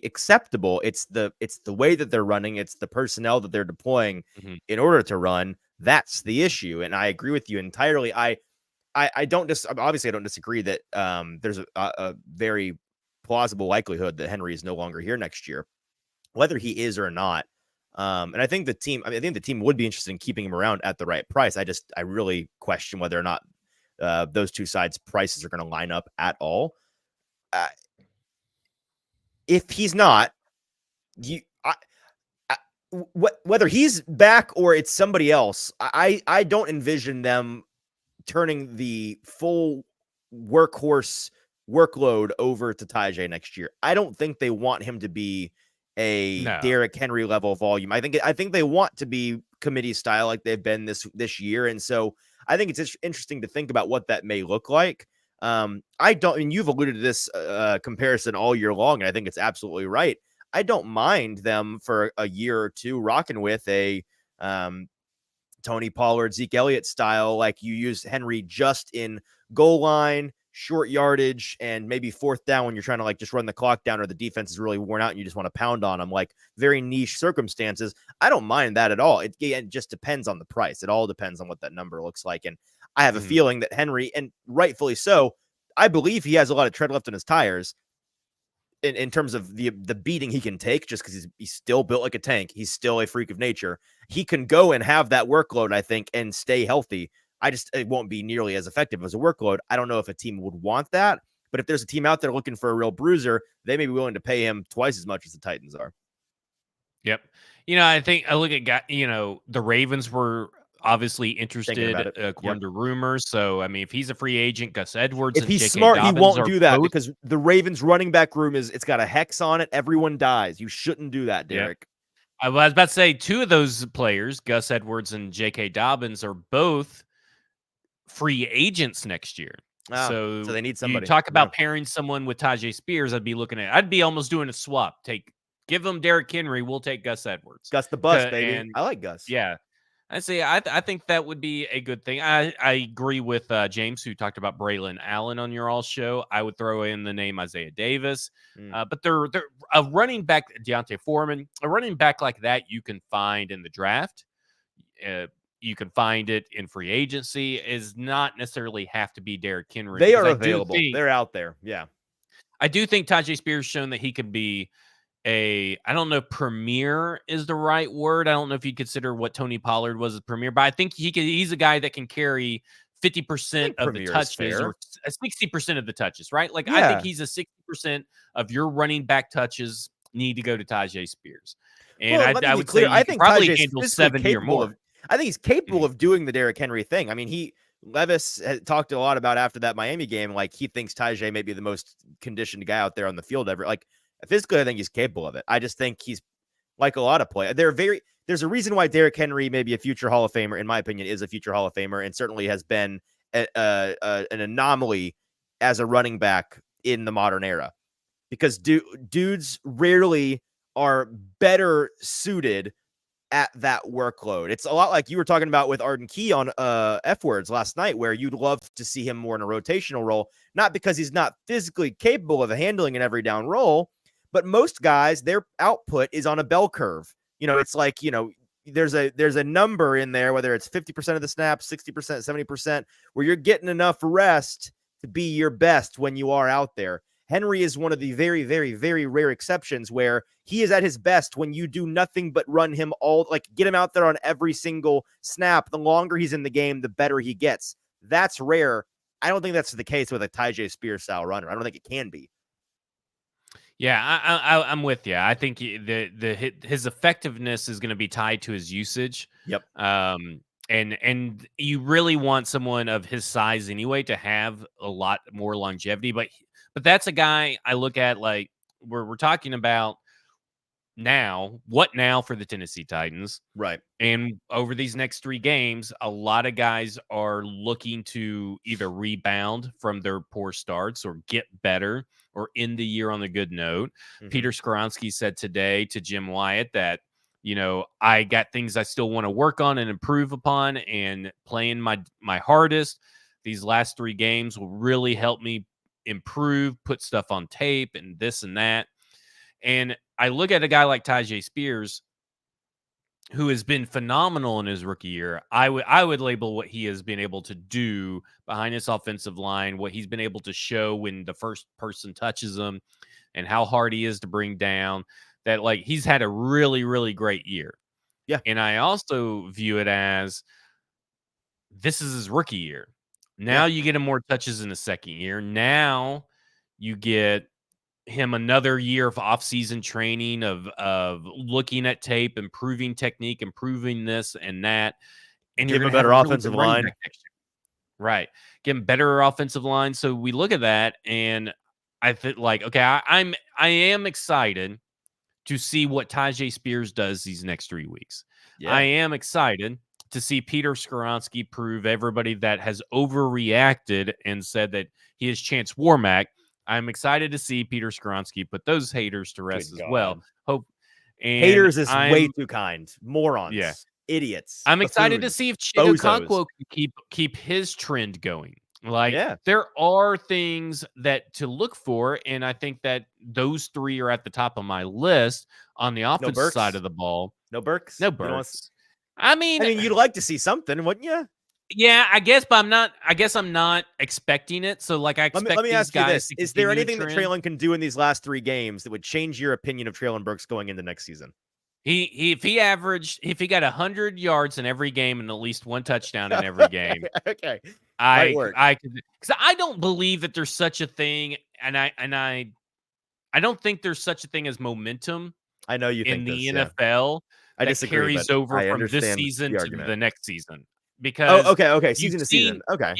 acceptable. It's the way that they're running. It's the personnel that they're deploying in order to run. That's the issue. And I agree with you entirely. I don't obviously I don't disagree that there's a very plausible likelihood that Henry is no longer here next year, whether he is or not. And I think the team would be interested in keeping him around at the right price. I really question whether or not those two sides' prices are going to line up at all. If he's not, whether he's back or it's somebody else, I don't envision them turning the full workhorse workload over to Tajay next year. I don't think they want him to be a Derrick Henry level volume. I think they want to be committee style like they've been this year. And so I think it's interesting to think about what that may look like. You've alluded to this comparison all year long, and I think it's absolutely right. I don't mind them for a year or two rocking with a Tony Pollard, Zeke Elliott style, like you use Henry just in goal line, short yardage, and maybe fourth down when you're trying to like just run the clock down or the defense is really worn out and you just want to pound on them, like very niche circumstances. I don't mind that at all. It just depends on the price. It all depends on what that number looks like. And I have a feeling that Henry, and rightfully so, I believe he has a lot of tread left on his tires in terms of the beating he can take, just because he's still built like a tank. He's still a freak of nature. He can go and have that workload, I think, and stay healthy. It won't be nearly as effective as a workload. I don't know if a team would want that, but if there's a team out there looking for a real bruiser, they may be willing to pay him twice as much as the Titans are. Yep. I think I look at, the Ravens were obviously interested according to rumors. So, I mean, if he's a free agent, Gus Edwards, if he's smart, he won't do that because the Ravens running back room it's got a hex on it. Everyone dies. You shouldn't do that, Derek. Yep. I was about to say two of those players, Gus Edwards and J.K. Dobbins, are both free agents next year. So they need somebody. You talk about pairing someone with Tajay Spears. I'd be almost doing a swap. Give them Derrick Henry. We'll take Gus Edwards. Gus the bus, baby. And I like Gus. Yeah. I think that would be a good thing. I agree with James, who talked about Braylon Allen on your all show. I would throw in the name Isaiah Davis. But they're a running back, Deontay Foreman, a running back like that you can find in the draft. You can find it in free agency. Is not necessarily have to be Derrick Henry. They because are available. They're out there. Yeah. I do think Tajay Spears shown that he could be I don't know if premier is the right word. I don't know if you consider what Tony Pollard was as premier, but I think he's a guy that can carry 50% of the touches or 60% of the touches, right? Like, I think he's a 60% of your running back touches need to go to Tajay Spears. And I would say I you think probably Tajay's handle physically 70 or more. I think he's capable of doing the Derrick Henry thing. I mean, Levis has talked a lot about after that Miami game, like he thinks Tajay may be the most conditioned guy out there on the field ever. Like, physically, I think he's capable of it. I just think he's like a lot of players. There's a reason why Derrick Henry may be a future Hall of Famer, in my opinion, is a future Hall of Famer, and certainly has been an anomaly as a running back in the modern era. Because dudes rarely are better suited at that workload. It's a lot like you were talking about with Arden Key on F Words last night, where you'd love to see him more in a rotational role, not because he's not physically capable of handling an every down role, but most guys, their output is on a bell curve. It's like, there's a number in there, whether it's 50% of the snaps, 60%, 70%, where you're getting enough rest to be your best when you are out there. Henry is one of the very, very, very rare exceptions where he is at his best when you do nothing but run him get him out there on every single snap. The longer he's in the game, the better he gets. That's rare. I don't think that's the case with a Tajay Spears style runner. I don't think it can be. Yeah, I'm with you. I think his effectiveness is going to be tied to his usage. Yep. And you really want someone of his size anyway to have a lot more longevity. But that's a guy I look at like we're talking about now. What now for the Tennessee Titans? Right. And over these next 3 games, a lot of guys are looking to either rebound from their poor starts or get better or end the year on a good note. Mm-hmm. Peter Skoronski said today to Jim Wyatt that, I got things I still want to work on and improve upon, and playing my hardest these last 3 games will really help me improve, put stuff on tape and this and that. And I look at a guy like Tajay Spears, who has been phenomenal in his rookie year. I would label what he has been able to do behind his offensive line, what he's been able to show when the first person touches him, and how hard he is to bring down. That, like, he's had a really, really great year. Yeah. And I also view it as this is his rookie year. Now you get him more touches in the second year. Now you get him another year of off-season training of looking at tape, improving technique, improving this and that, and give you're him a better offensive line, right? Give him better offensive line. So we look at that, and I think okay, I am excited to see what Tajay Spears does these next 3 weeks. Yeah. I am excited to see Peter Skoronski prove everybody that has overreacted and said that he is Chance Warmack. I'm excited to see Peter Skoronski put those haters to rest as well. Haters is way too kind. Morons. Yeah. Idiots. I'm excited to see if Chig Okonkwo can keep his trend going. There are things that to look for, and I think that those 3 are at the top of my list on the offensive side of the ball. No Burks? No Burks. I mean, you'd like to see something, wouldn't you? Yeah, I guess, but I'm not expecting it. So, I expect let me ask you this: is there anything that Treylon can do in these last 3 games that would change your opinion of Treylon Burks going into next season? If he got 100 yards in every game and at least 1 touchdown in every game, okay, because I don't believe that there's such a thing, and I don't think there's such a thing as momentum. I know you in think the NFL. I disagree, carries over from this season to the next season. Because okay, season to season. Okay.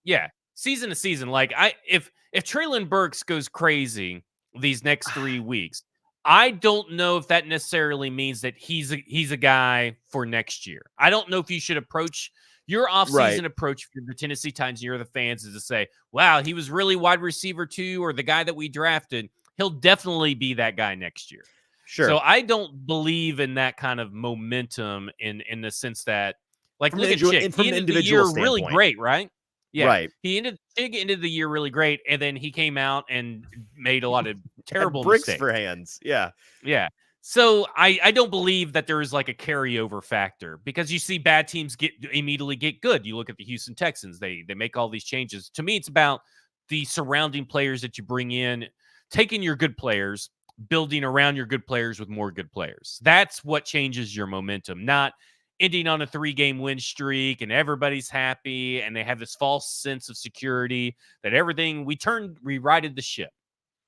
Yeah. Season to season. If Treylon Burks goes crazy these next 3 weeks, I don't know if that necessarily means that he's a guy for next year. I don't know if you should approach your offseason approach for the Tennessee Titans, you're the fans, is to say, wow, he was really wide receiver 2, or the guy that we drafted. He'll definitely be that guy next year. Sure. So I don't believe in that kind of momentum in the sense that, look at Chig. He ended the year really great, right? Yeah. Right. Chig ended the year really great, and then he came out and made a lot of terrible bricks mistakes for hands. Yeah. Yeah. So I don't believe that there is like a carryover factor because you see bad teams immediately get good. You look at the Houston Texans; they make all these changes. To me, it's about the surrounding players that you bring in, taking your good players, building around your good players with more good players. That's what changes your momentum, not ending on a 3-game win streak and everybody's happy and they have this false sense of security that everything we righted the ship.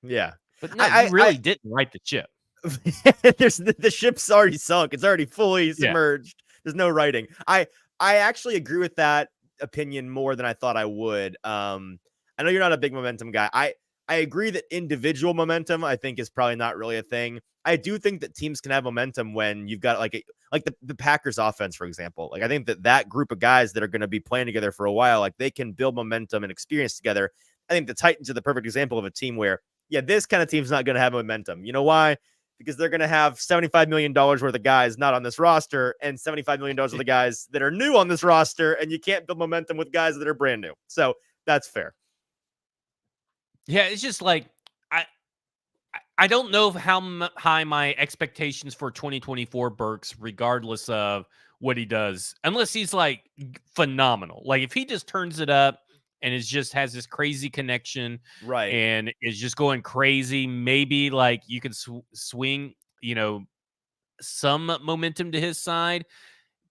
Yeah. But no, you really didn't right the ship. There's the ship's already sunk. It's already fully submerged. There's no writing. I actually agree with that opinion more than I thought I would. I know you're not a big momentum guy. I agree that individual momentum I think is probably not really a thing. I do think that teams can have momentum when you've got like the Packers offense, for example. Like I think that group of guys that are going to be playing together for a while, like they can build momentum and experience together. I think the Titans are the perfect example of a team where, yeah, this kind of team's not going to have momentum. You know why? Because they're going to have $75 million worth of guys not on this roster and $75 million worth of guys that are new on this roster, and you can't build momentum with guys that are brand new. So that's fair. Yeah, it's just like I don't know how high my expectations for 2024 Burks, regardless of what he does, unless he's like phenomenal. Like if he just turns it up and just has this crazy connection, right, and is just going crazy, maybe like you can swing, some momentum to his side.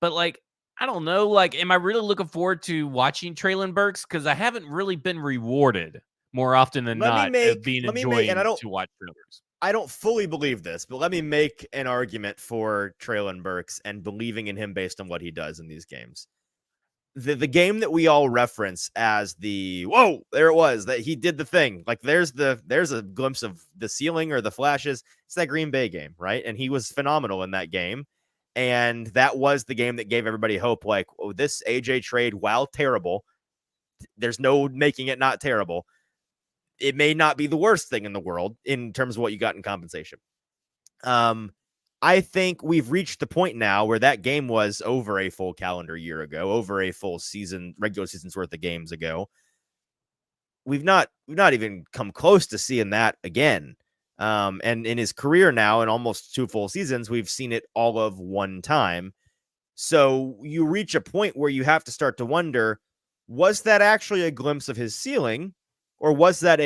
But like I don't know, like am I really looking forward to watching Traylon Burks? Because I haven't really been rewarded more often than not of being enjoying to watch Traylon Burks. I don't fully believe this, but let me make an argument for Traylon Burks and believing in him based on what he does in these games. The game that we all reference as the whoa, there it was, that he did the thing. Like there's a glimpse of the ceiling or the flashes. It's that Green Bay game, right? And he was phenomenal in that game. And that was the game that gave everybody hope. Like, oh, this AJ trade, while terrible, there's no making it not terrible. It may not be the worst thing in the world in terms of what you got in compensation. I think we've reached the point now where that game was over a full calendar year ago, over a full season, regular season's worth of games ago. We've not even come close to seeing that again. And in his career now, in almost 2 full seasons, we've seen it all of one time. So you reach a point where you have to start to wonder, was that actually a glimpse of his ceiling, or was that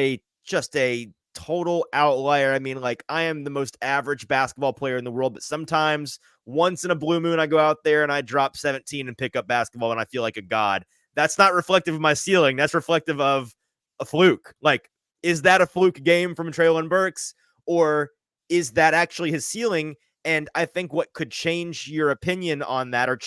just a total outlier? I mean, like, I am the most average basketball player in the world, but sometimes once in a blue moon, I go out there and I drop 17 and pick up basketball and I feel like a god. That's not reflective of my ceiling. That's reflective of a fluke. Like, is that a fluke game from Traylon Burks, or is that actually his ceiling? And I think what could change your opinion on that, or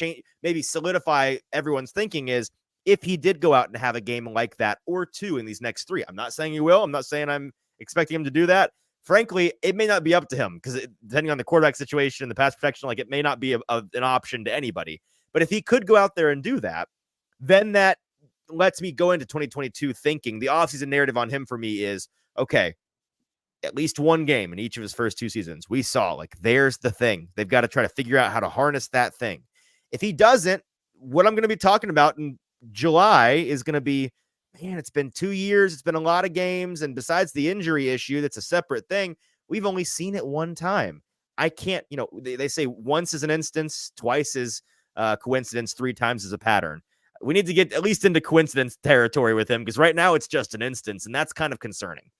maybe solidify everyone's thinking, is if he did go out and have a game like that or two in these next 3. I'm not saying he will. I'm not saying I'm expecting him to do that. Frankly, it may not be up to him because depending on the quarterback situation, the pass protection, like it may not be an option to anybody. But if he could go out there and do that, then that lets me go into 2022 thinking the offseason narrative on him for me is, okay, at least one game in each of his first 2 seasons, we saw like, there's the thing. They've got to try to figure out how to harness that thing. If he doesn't, what I'm going to be talking about in July is going to be, man, it's been 2 years. It's been a lot of games. And besides the injury issue, that's a separate thing. We've only seen it one time. I can't, they say once is an instance, twice is coincidence, 3 times is a pattern. We need to get at least into coincidence territory with him, because right now it's just an instance, and that's kind of concerning.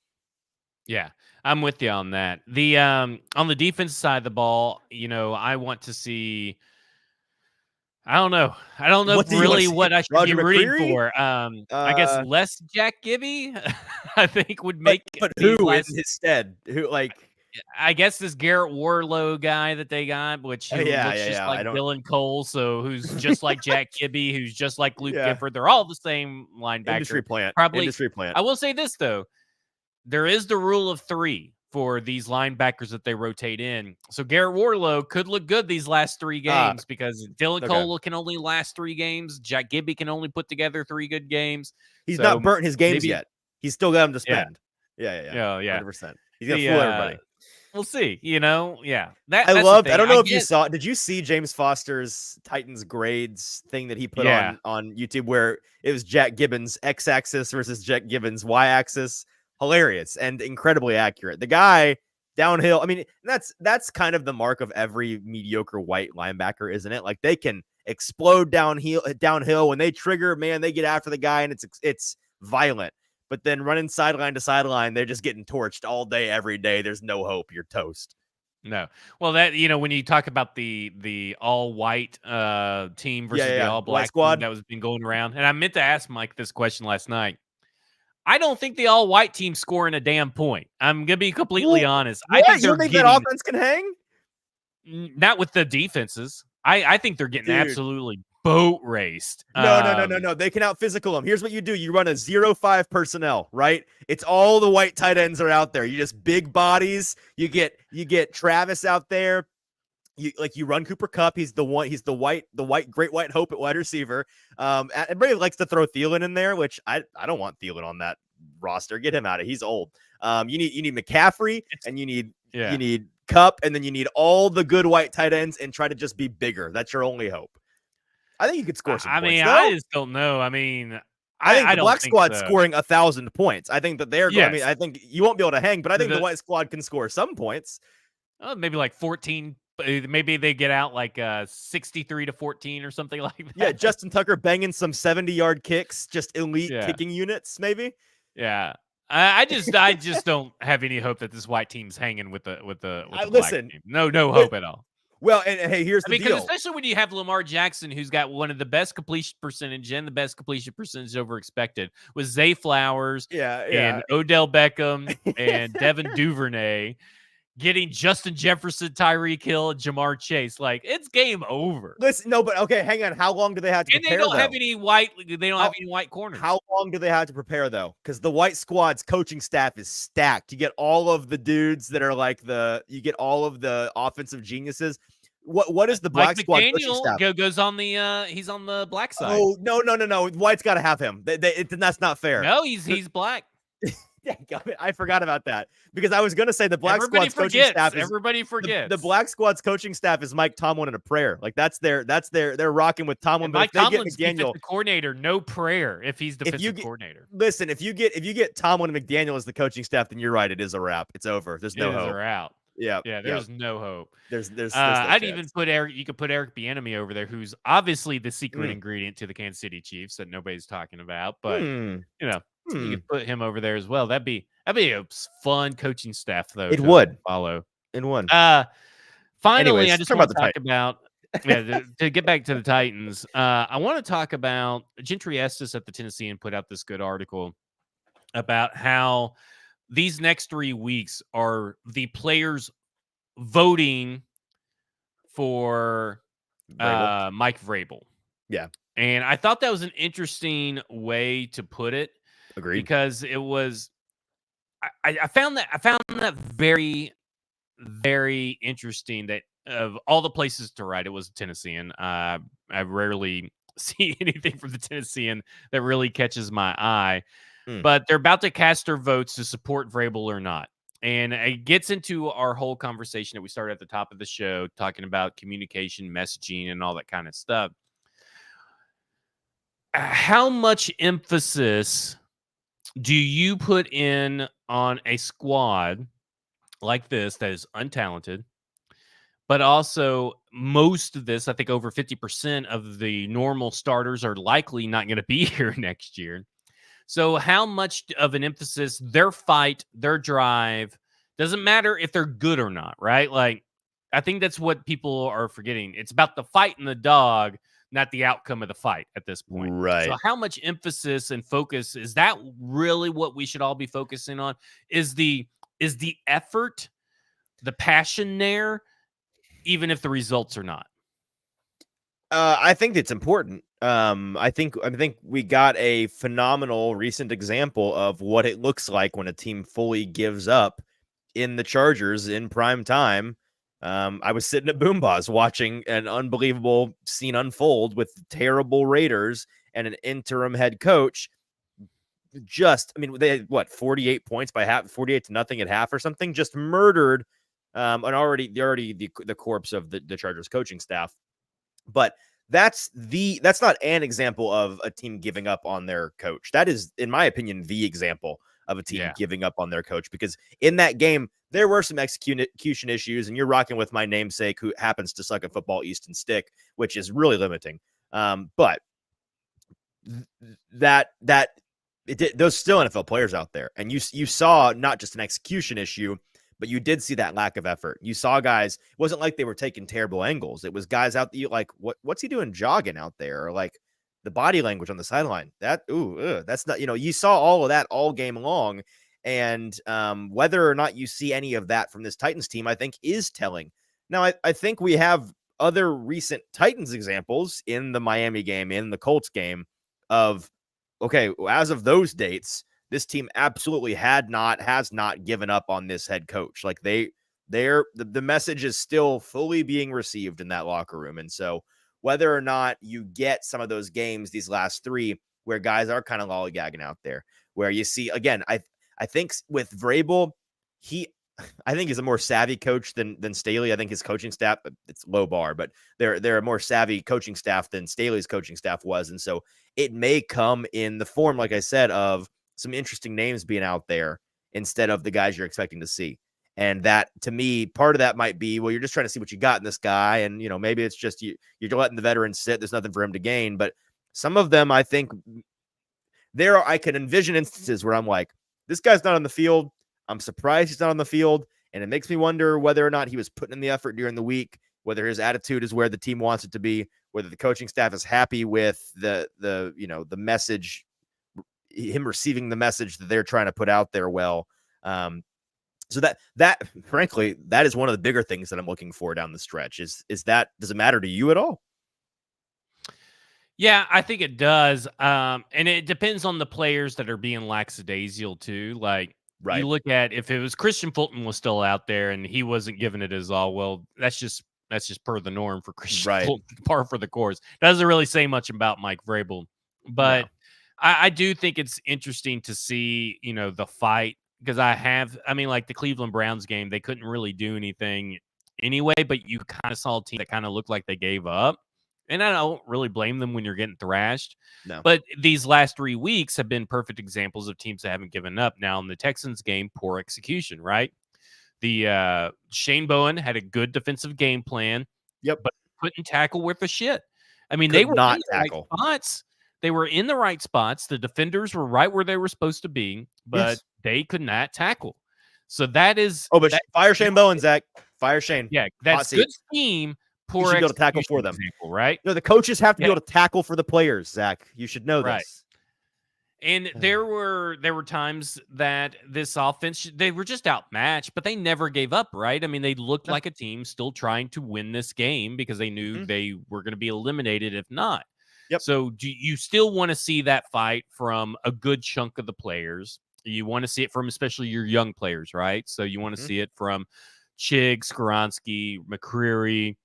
Yeah, I'm with you on that. The on the defense side of the ball, I want to see. I don't know really what I should Roger be rooting McCreary? for. I guess less Jack Gibby, I think would make. But who in his stead? Who, like? I guess this Garrett Warlow guy that they got, which looks just like Dylan Cole, so who's just like Jack Gibby, who's just like Luke Gifford. They're all the same linebacker. Industry plant. I will say this though. There is the rule of 3 for these linebackers that they rotate in. So Garrett Warlow could look good these last 3 games because Dylan Cole can only last 3 games. Jack Gibby can only put together 3 good games. He's not burnt his games yet. He's still got him to spend. Yeah. 100%. He's going to fool everybody. We'll see, I don't know if you saw, did you see James Foster's Titans grades thing that he put on YouTube, where it was Jack Gibbons X-axis versus Jack Gibbons Y-axis? Hilarious and incredibly accurate. The guy downhill. I mean, that's kind of the mark of every mediocre white linebacker, isn't it? Like they can explode downhill when they trigger, man, they get after the guy and it's violent. But then running sideline to sideline, they're just getting torched all day, every day. There's no hope. You're toast. No. Well, that, when you talk about the all white team versus the all The white black team squad. that was been going around, and I meant to ask Mike this question last night. I don't think the all white team's scoring a damn point. I'm gonna be completely honest. What? I think You they're think getting that offense can hang? not with the defenses. I think they're getting absolutely boat raced. No. They can out physical them. Here's what you do: you run a 0-5 personnel, right? It's all the white tight ends are out there. You just big bodies. You get Travis out there. You run Cooper Kupp. He's the great white hope at wide receiver. Everybody likes to throw Thielen in there, which I don't want Thielen on that roster. Get him out of. He's old. You need McCaffrey and you need Kupp, and then you need all the good white tight ends and try to just be bigger. That's your only hope. I think you could score some points. I just don't know. I mean, I think the black squad's scoring 1,000 points. I think that they're yes. I mean, I think you won't be able to hang, but I think the white squad can score some points. Maybe like 14. Maybe they get out like 63-14 or something like that. Yeah, Justin Tucker banging some 70-yard kicks, just elite kicking units, maybe. Yeah. I just don't have any hope that this white team's hanging with the black team. No hope at all. Well, and hey, here's the deal. Especially when you have Lamar Jackson, who's got one of the best completion percentage and the best completion percentage over expected, with Zay Flowers, and Odell Beckham and Devin Duvernay, getting Justin Jefferson, Tyreek Hill, and Jamar Chase. Like, it's game over. Listen, no, but okay, hang on. How long do they have to prepare? And they don't have any white. They don't have any white corners. How long do they have to prepare though? Because the white squad's coaching staff is stacked. You get all of the dudes that are like you get all of the offensive geniuses. What is the black squad coaching staff? Goes on the he's on the black side. Oh no. White's got to have him. That's not fair. No, he's black. Yeah, I forgot about that because I was going to say the black squad's coaching staff. Everybody forgets. The black squad's coaching staff is Mike Tomlin and a prayer. Like they're rocking with Tomlin. Mike Tomlin's defensive coordinator, no prayer if he's defensive coordinator. Listen, if you get Tomlin and McDaniel as the coaching staff, then you're right. It is a wrap. It's over. There's no hope. They're out. Yeah. There's no hope. There's no I'd chance. even put Eric. You could put Eric Bieniemy over there, who's obviously the secret ingredient to the Kansas City Chiefs that nobody's talking about. But you could put him over there as well. That'd be a fun coaching staff, though. It would follow in one. Finally, anyways, I just want to talk about to get back to the Titans. I want to talk about Gentry Estes at the Tennessean put out this good article about how these next 3 weeks are the players voting for Mike Vrabel. Yeah. And I thought that was an interesting way to put it. Agreed. Because it was I found that very, very interesting that of all the places to write, it was Tennessean. I rarely see anything from the Tennessean that really catches my eye. But they're about to cast their votes to support Vrabel or not. And it gets into our whole conversation that we started at the top of the show, talking about communication, messaging, and all that kind of stuff. How much emphasis do you put in on a squad like this that is untalented, but also most of this, I think over 50% of the normal starters are likely not going to be here next year? So how much of an emphasis their fight, their drive, doesn't matter if they're good or not, right? Like, I think that's what people are forgetting. It's about the fight and the dog, not the outcome of the fight at this point. Right. So how much emphasis and focus is that really what we should all be focusing on? Is the effort, the passion there, even if the results are not? I think it's important. I think we got a phenomenal recent example of what it looks like when a team fully gives up in the Chargers in prime time. I was sitting at Boomba's watching an unbelievable scene unfold with terrible Raiders and an interim head coach. They had 48 points by half, 48-0 at half or something, just murdered and already the corpse of the Chargers coaching staff. But that's not an example of a team giving up on their coach. That is, in my opinion, the example. of a team Yeah. giving up on their coach, because in that game, there were some execution issues, and you're rocking with my namesake who happens to suck at football, Easton Stick, which is really limiting. But those still NFL players out there, and you saw not just an execution issue, but you did see that lack of effort. You saw guys, it wasn't like they were taking terrible angles. It was guys out there like, what's he doing jogging out there? Or like the body language on the sideline. That's not, you saw all of that all game long. And whether or not you see any of that from this Titans team, I think is telling. Now, I think we have other recent Titans examples in the Miami game, in the Colts game, of, okay, as of those dates, this team absolutely has not given up on this head coach. Like the message is still fully being received in that locker room. And so whether or not you get some of those games, these last three, where guys are kind of lollygagging out there, where you see, again, I think with Vrabel, I think he's a more savvy coach than Staley. I think his coaching staff, it's low bar, but they're a more savvy coaching staff than Staley's coaching staff was. And so it may come in the form, like I said, of some interesting names being out there instead of the guys you're expecting to see. And that, to me, part of that might be, well, you're just trying to see what you got in this guy. And, maybe it's just you're letting the veterans sit. There's nothing for him to gain. But some of them, I think I can envision instances where I'm like, this guy's not on the field. I'm surprised he's not on the field. And it makes me wonder whether or not he was putting in the effort during the week, whether his attitude is where the team wants it to be, whether the coaching staff is happy with the message, him receiving the message that they're trying to put out there. Well, so that frankly, that is one of the bigger things that I'm looking for down the stretch is that, does it matter to you at all? Yeah, I think it does. And it depends on the players that are being lackadaisical too. Like, right. You look at, if it was Christian Fulton was still out there and he wasn't giving it his all, well, that's just per the norm for Christian Fulton, par for the course. Doesn't really say much about Mike Vrabel. But no. I do think it's interesting to see, the fight, because like the Cleveland Browns game, they couldn't really do anything anyway, but you kind of saw a team that kind of looked like they gave up. And I don't really blame them when you're getting thrashed. No. But these last 3 weeks have been perfect examples of teams that haven't given up. Now, in the Texans game, poor execution, right? The Shane Bowen had a good defensive game plan. Yep. But couldn't tackle worth a shit. I mean, they were not in the tackle. Right spots. They were in the right spots. The defenders were right where they were supposed to be, but they could not tackle. So that is... Oh, but fire Shane Bowen, Zach. Fire Shane. Yeah, that's good scheme. You should be able to tackle for them, example, right? No, the coaches have to be able to tackle for the players, Zach. You should know this. And there were times that this offense, they were just outmatched, but they never gave up, right? I mean, they looked like a team still trying to win this game because they knew they were going to be eliminated if not. Yep. So do you still want to see that fight from a good chunk of the players? You want to see it from especially your young players, right? So you want to see it from Chig, Skoronski, McCreary.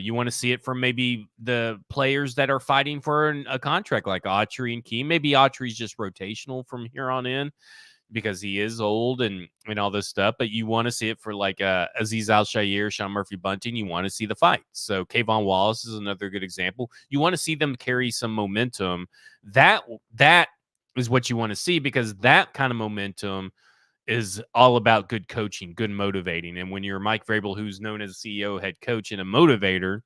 You want to see it from maybe the players that are fighting for a contract like Autry and Key. Maybe Autry's just rotational from here on in because he is old and all this stuff. But you want to see it for like Azeez Al-Shaair, Sean Murphy-Bunting. You want to see the fight. So Kayvon Wallace is another good example. You want to see them carry some momentum. That is what you want to see, because that kind of momentum is all about good coaching, good motivating. And when you're Mike Vrabel, who's known as a CEO, head coach, and a motivator,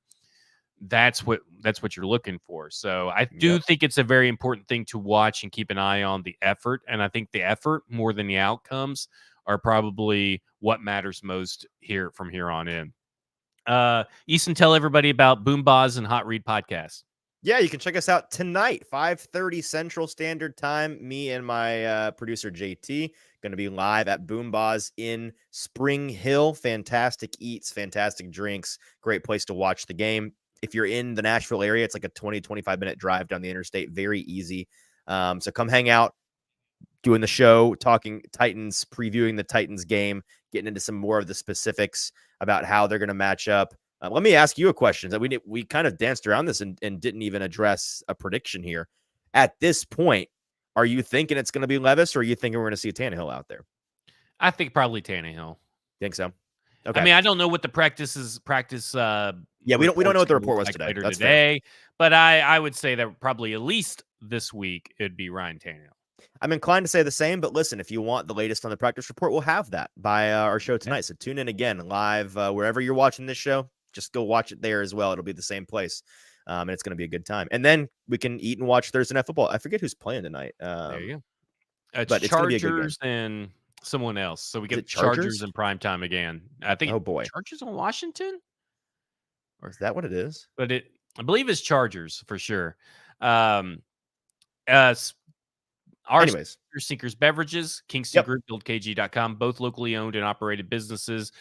that's what you're looking for. So I do think it's a very important thing to watch and keep an eye on the effort. And I think the effort more than the outcomes are probably what matters most here from here on in. Easton, tell everybody about Boomboz and Hot Read podcast. Yeah, you can check us out tonight, 5:30 Central Standard Time. Me and my producer, JT, going to be live at Boomboz in Spring Hill. Fantastic eats, fantastic drinks, great place to watch the game. If you're in the Nashville area, it's like a 20, 25-minute drive down the interstate. Very easy. So come hang out, doing the show, talking Titans, previewing the Titans game, getting into some more of the specifics about how they're going to match up. Let me ask you a question that we kind of danced around this and didn't even address a prediction here. At this point, are you thinking it's going to be Levis, or are you thinking we're going to see a Tannehill out there? I think probably Tannehill. Think so? Okay. I mean, I don't know what the practice. Yeah, we don't know what the report was today. That's today, but I would say that probably at least this week it'd be Ryan Tannehill. I'm inclined to say the same, but listen, if you want the latest on the practice report, we'll have that by our show tonight. So tune in again live wherever you're watching this show. Just go watch it there as well. It'll be the same place. And it's going to be a good time. And then we can eat and watch Thursday Night Football. I forget who's playing tonight. There you go. It's but it's going to be a good game. Chargers and someone else. So we get Chargers? Chargers in prime time again. I think. Oh boy, Chargers on Washington. Or is that what it is? But I believe it's Chargers for sure. Our Anyways, Seekers Beverages, Kingston Group, BuildKG.com, both locally owned and operated businesses.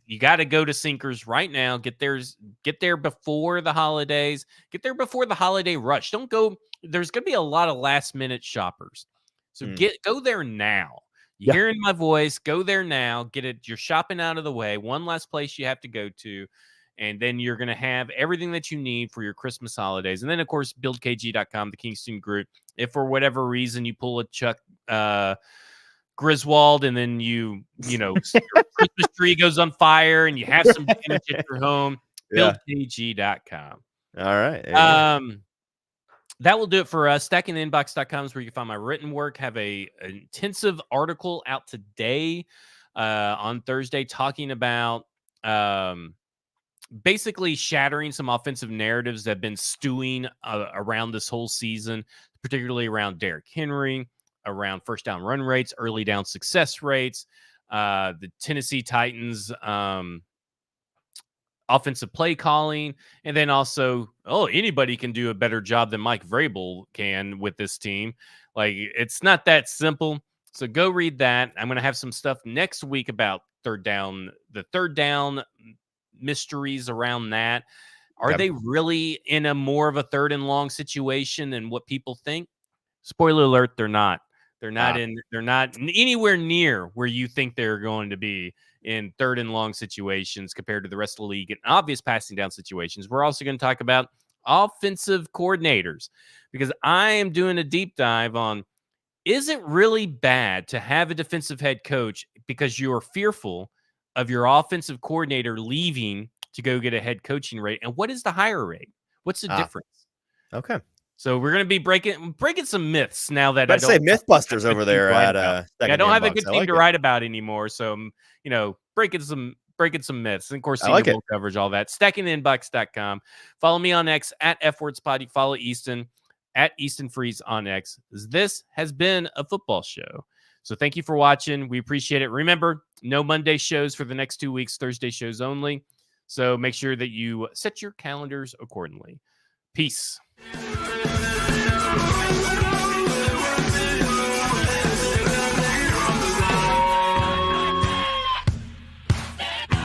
You got to go to Sinkers right now. Get there before the holidays. Get there before the holiday rush. Don't go. There's going to be a lot of last minute shoppers. So go there now. You're hearing my voice. Go there now. Get it. You're shopping out of the way. One last place you have to go to. And then you're going to have everything that you need for your Christmas holidays. And then, of course, BuildKG.com, the Kingston Group. If for whatever reason you pull a Chuck Griswold and then your Christmas tree goes on fire and you have some damage at your home, BuildKG.com. All right. That will do it for us. StackingTheInbox.com is where you can find my written work. Have an intensive article out today on Thursday talking about basically shattering some offensive narratives that have been stewing around this whole season, particularly around Derrick Henry, around first down run rates, early down success rates, the Tennessee Titans offensive play calling, and then also, anybody can do a better job than Mike Vrabel can with this team. Like, it's not that simple. So go read that. I'm going to have some stuff next week about the third down mysteries around that. Are they really in a more of a third and long situation than what people think? Spoiler alert, they're not. They're not anywhere near where you think they're going to be in third and long situations compared to the rest of the league and obvious passing down situations. We're also going to talk about offensive coordinators because I am doing a deep dive on, is it really bad to have a defensive head coach because you are fearful of your offensive coordinator leaving to go get a head coaching rate? And what is the higher rate? What's the difference? Okay. So we're going to be breaking some myths now that Let's say Mythbusters over there at I don't have a good thing to write about anymore. So, breaking some myths. And of course, Senior Bowl coverage, all that. StackingTheInbox.com. Follow me on X at FWordsPod. Follow Easton at Easton Freeze on X. This has been a football show. So thank you for watching. We appreciate it. Remember, no Monday shows for the next 2 weeks, Thursday shows only. So make sure that you set your calendars accordingly. Peace.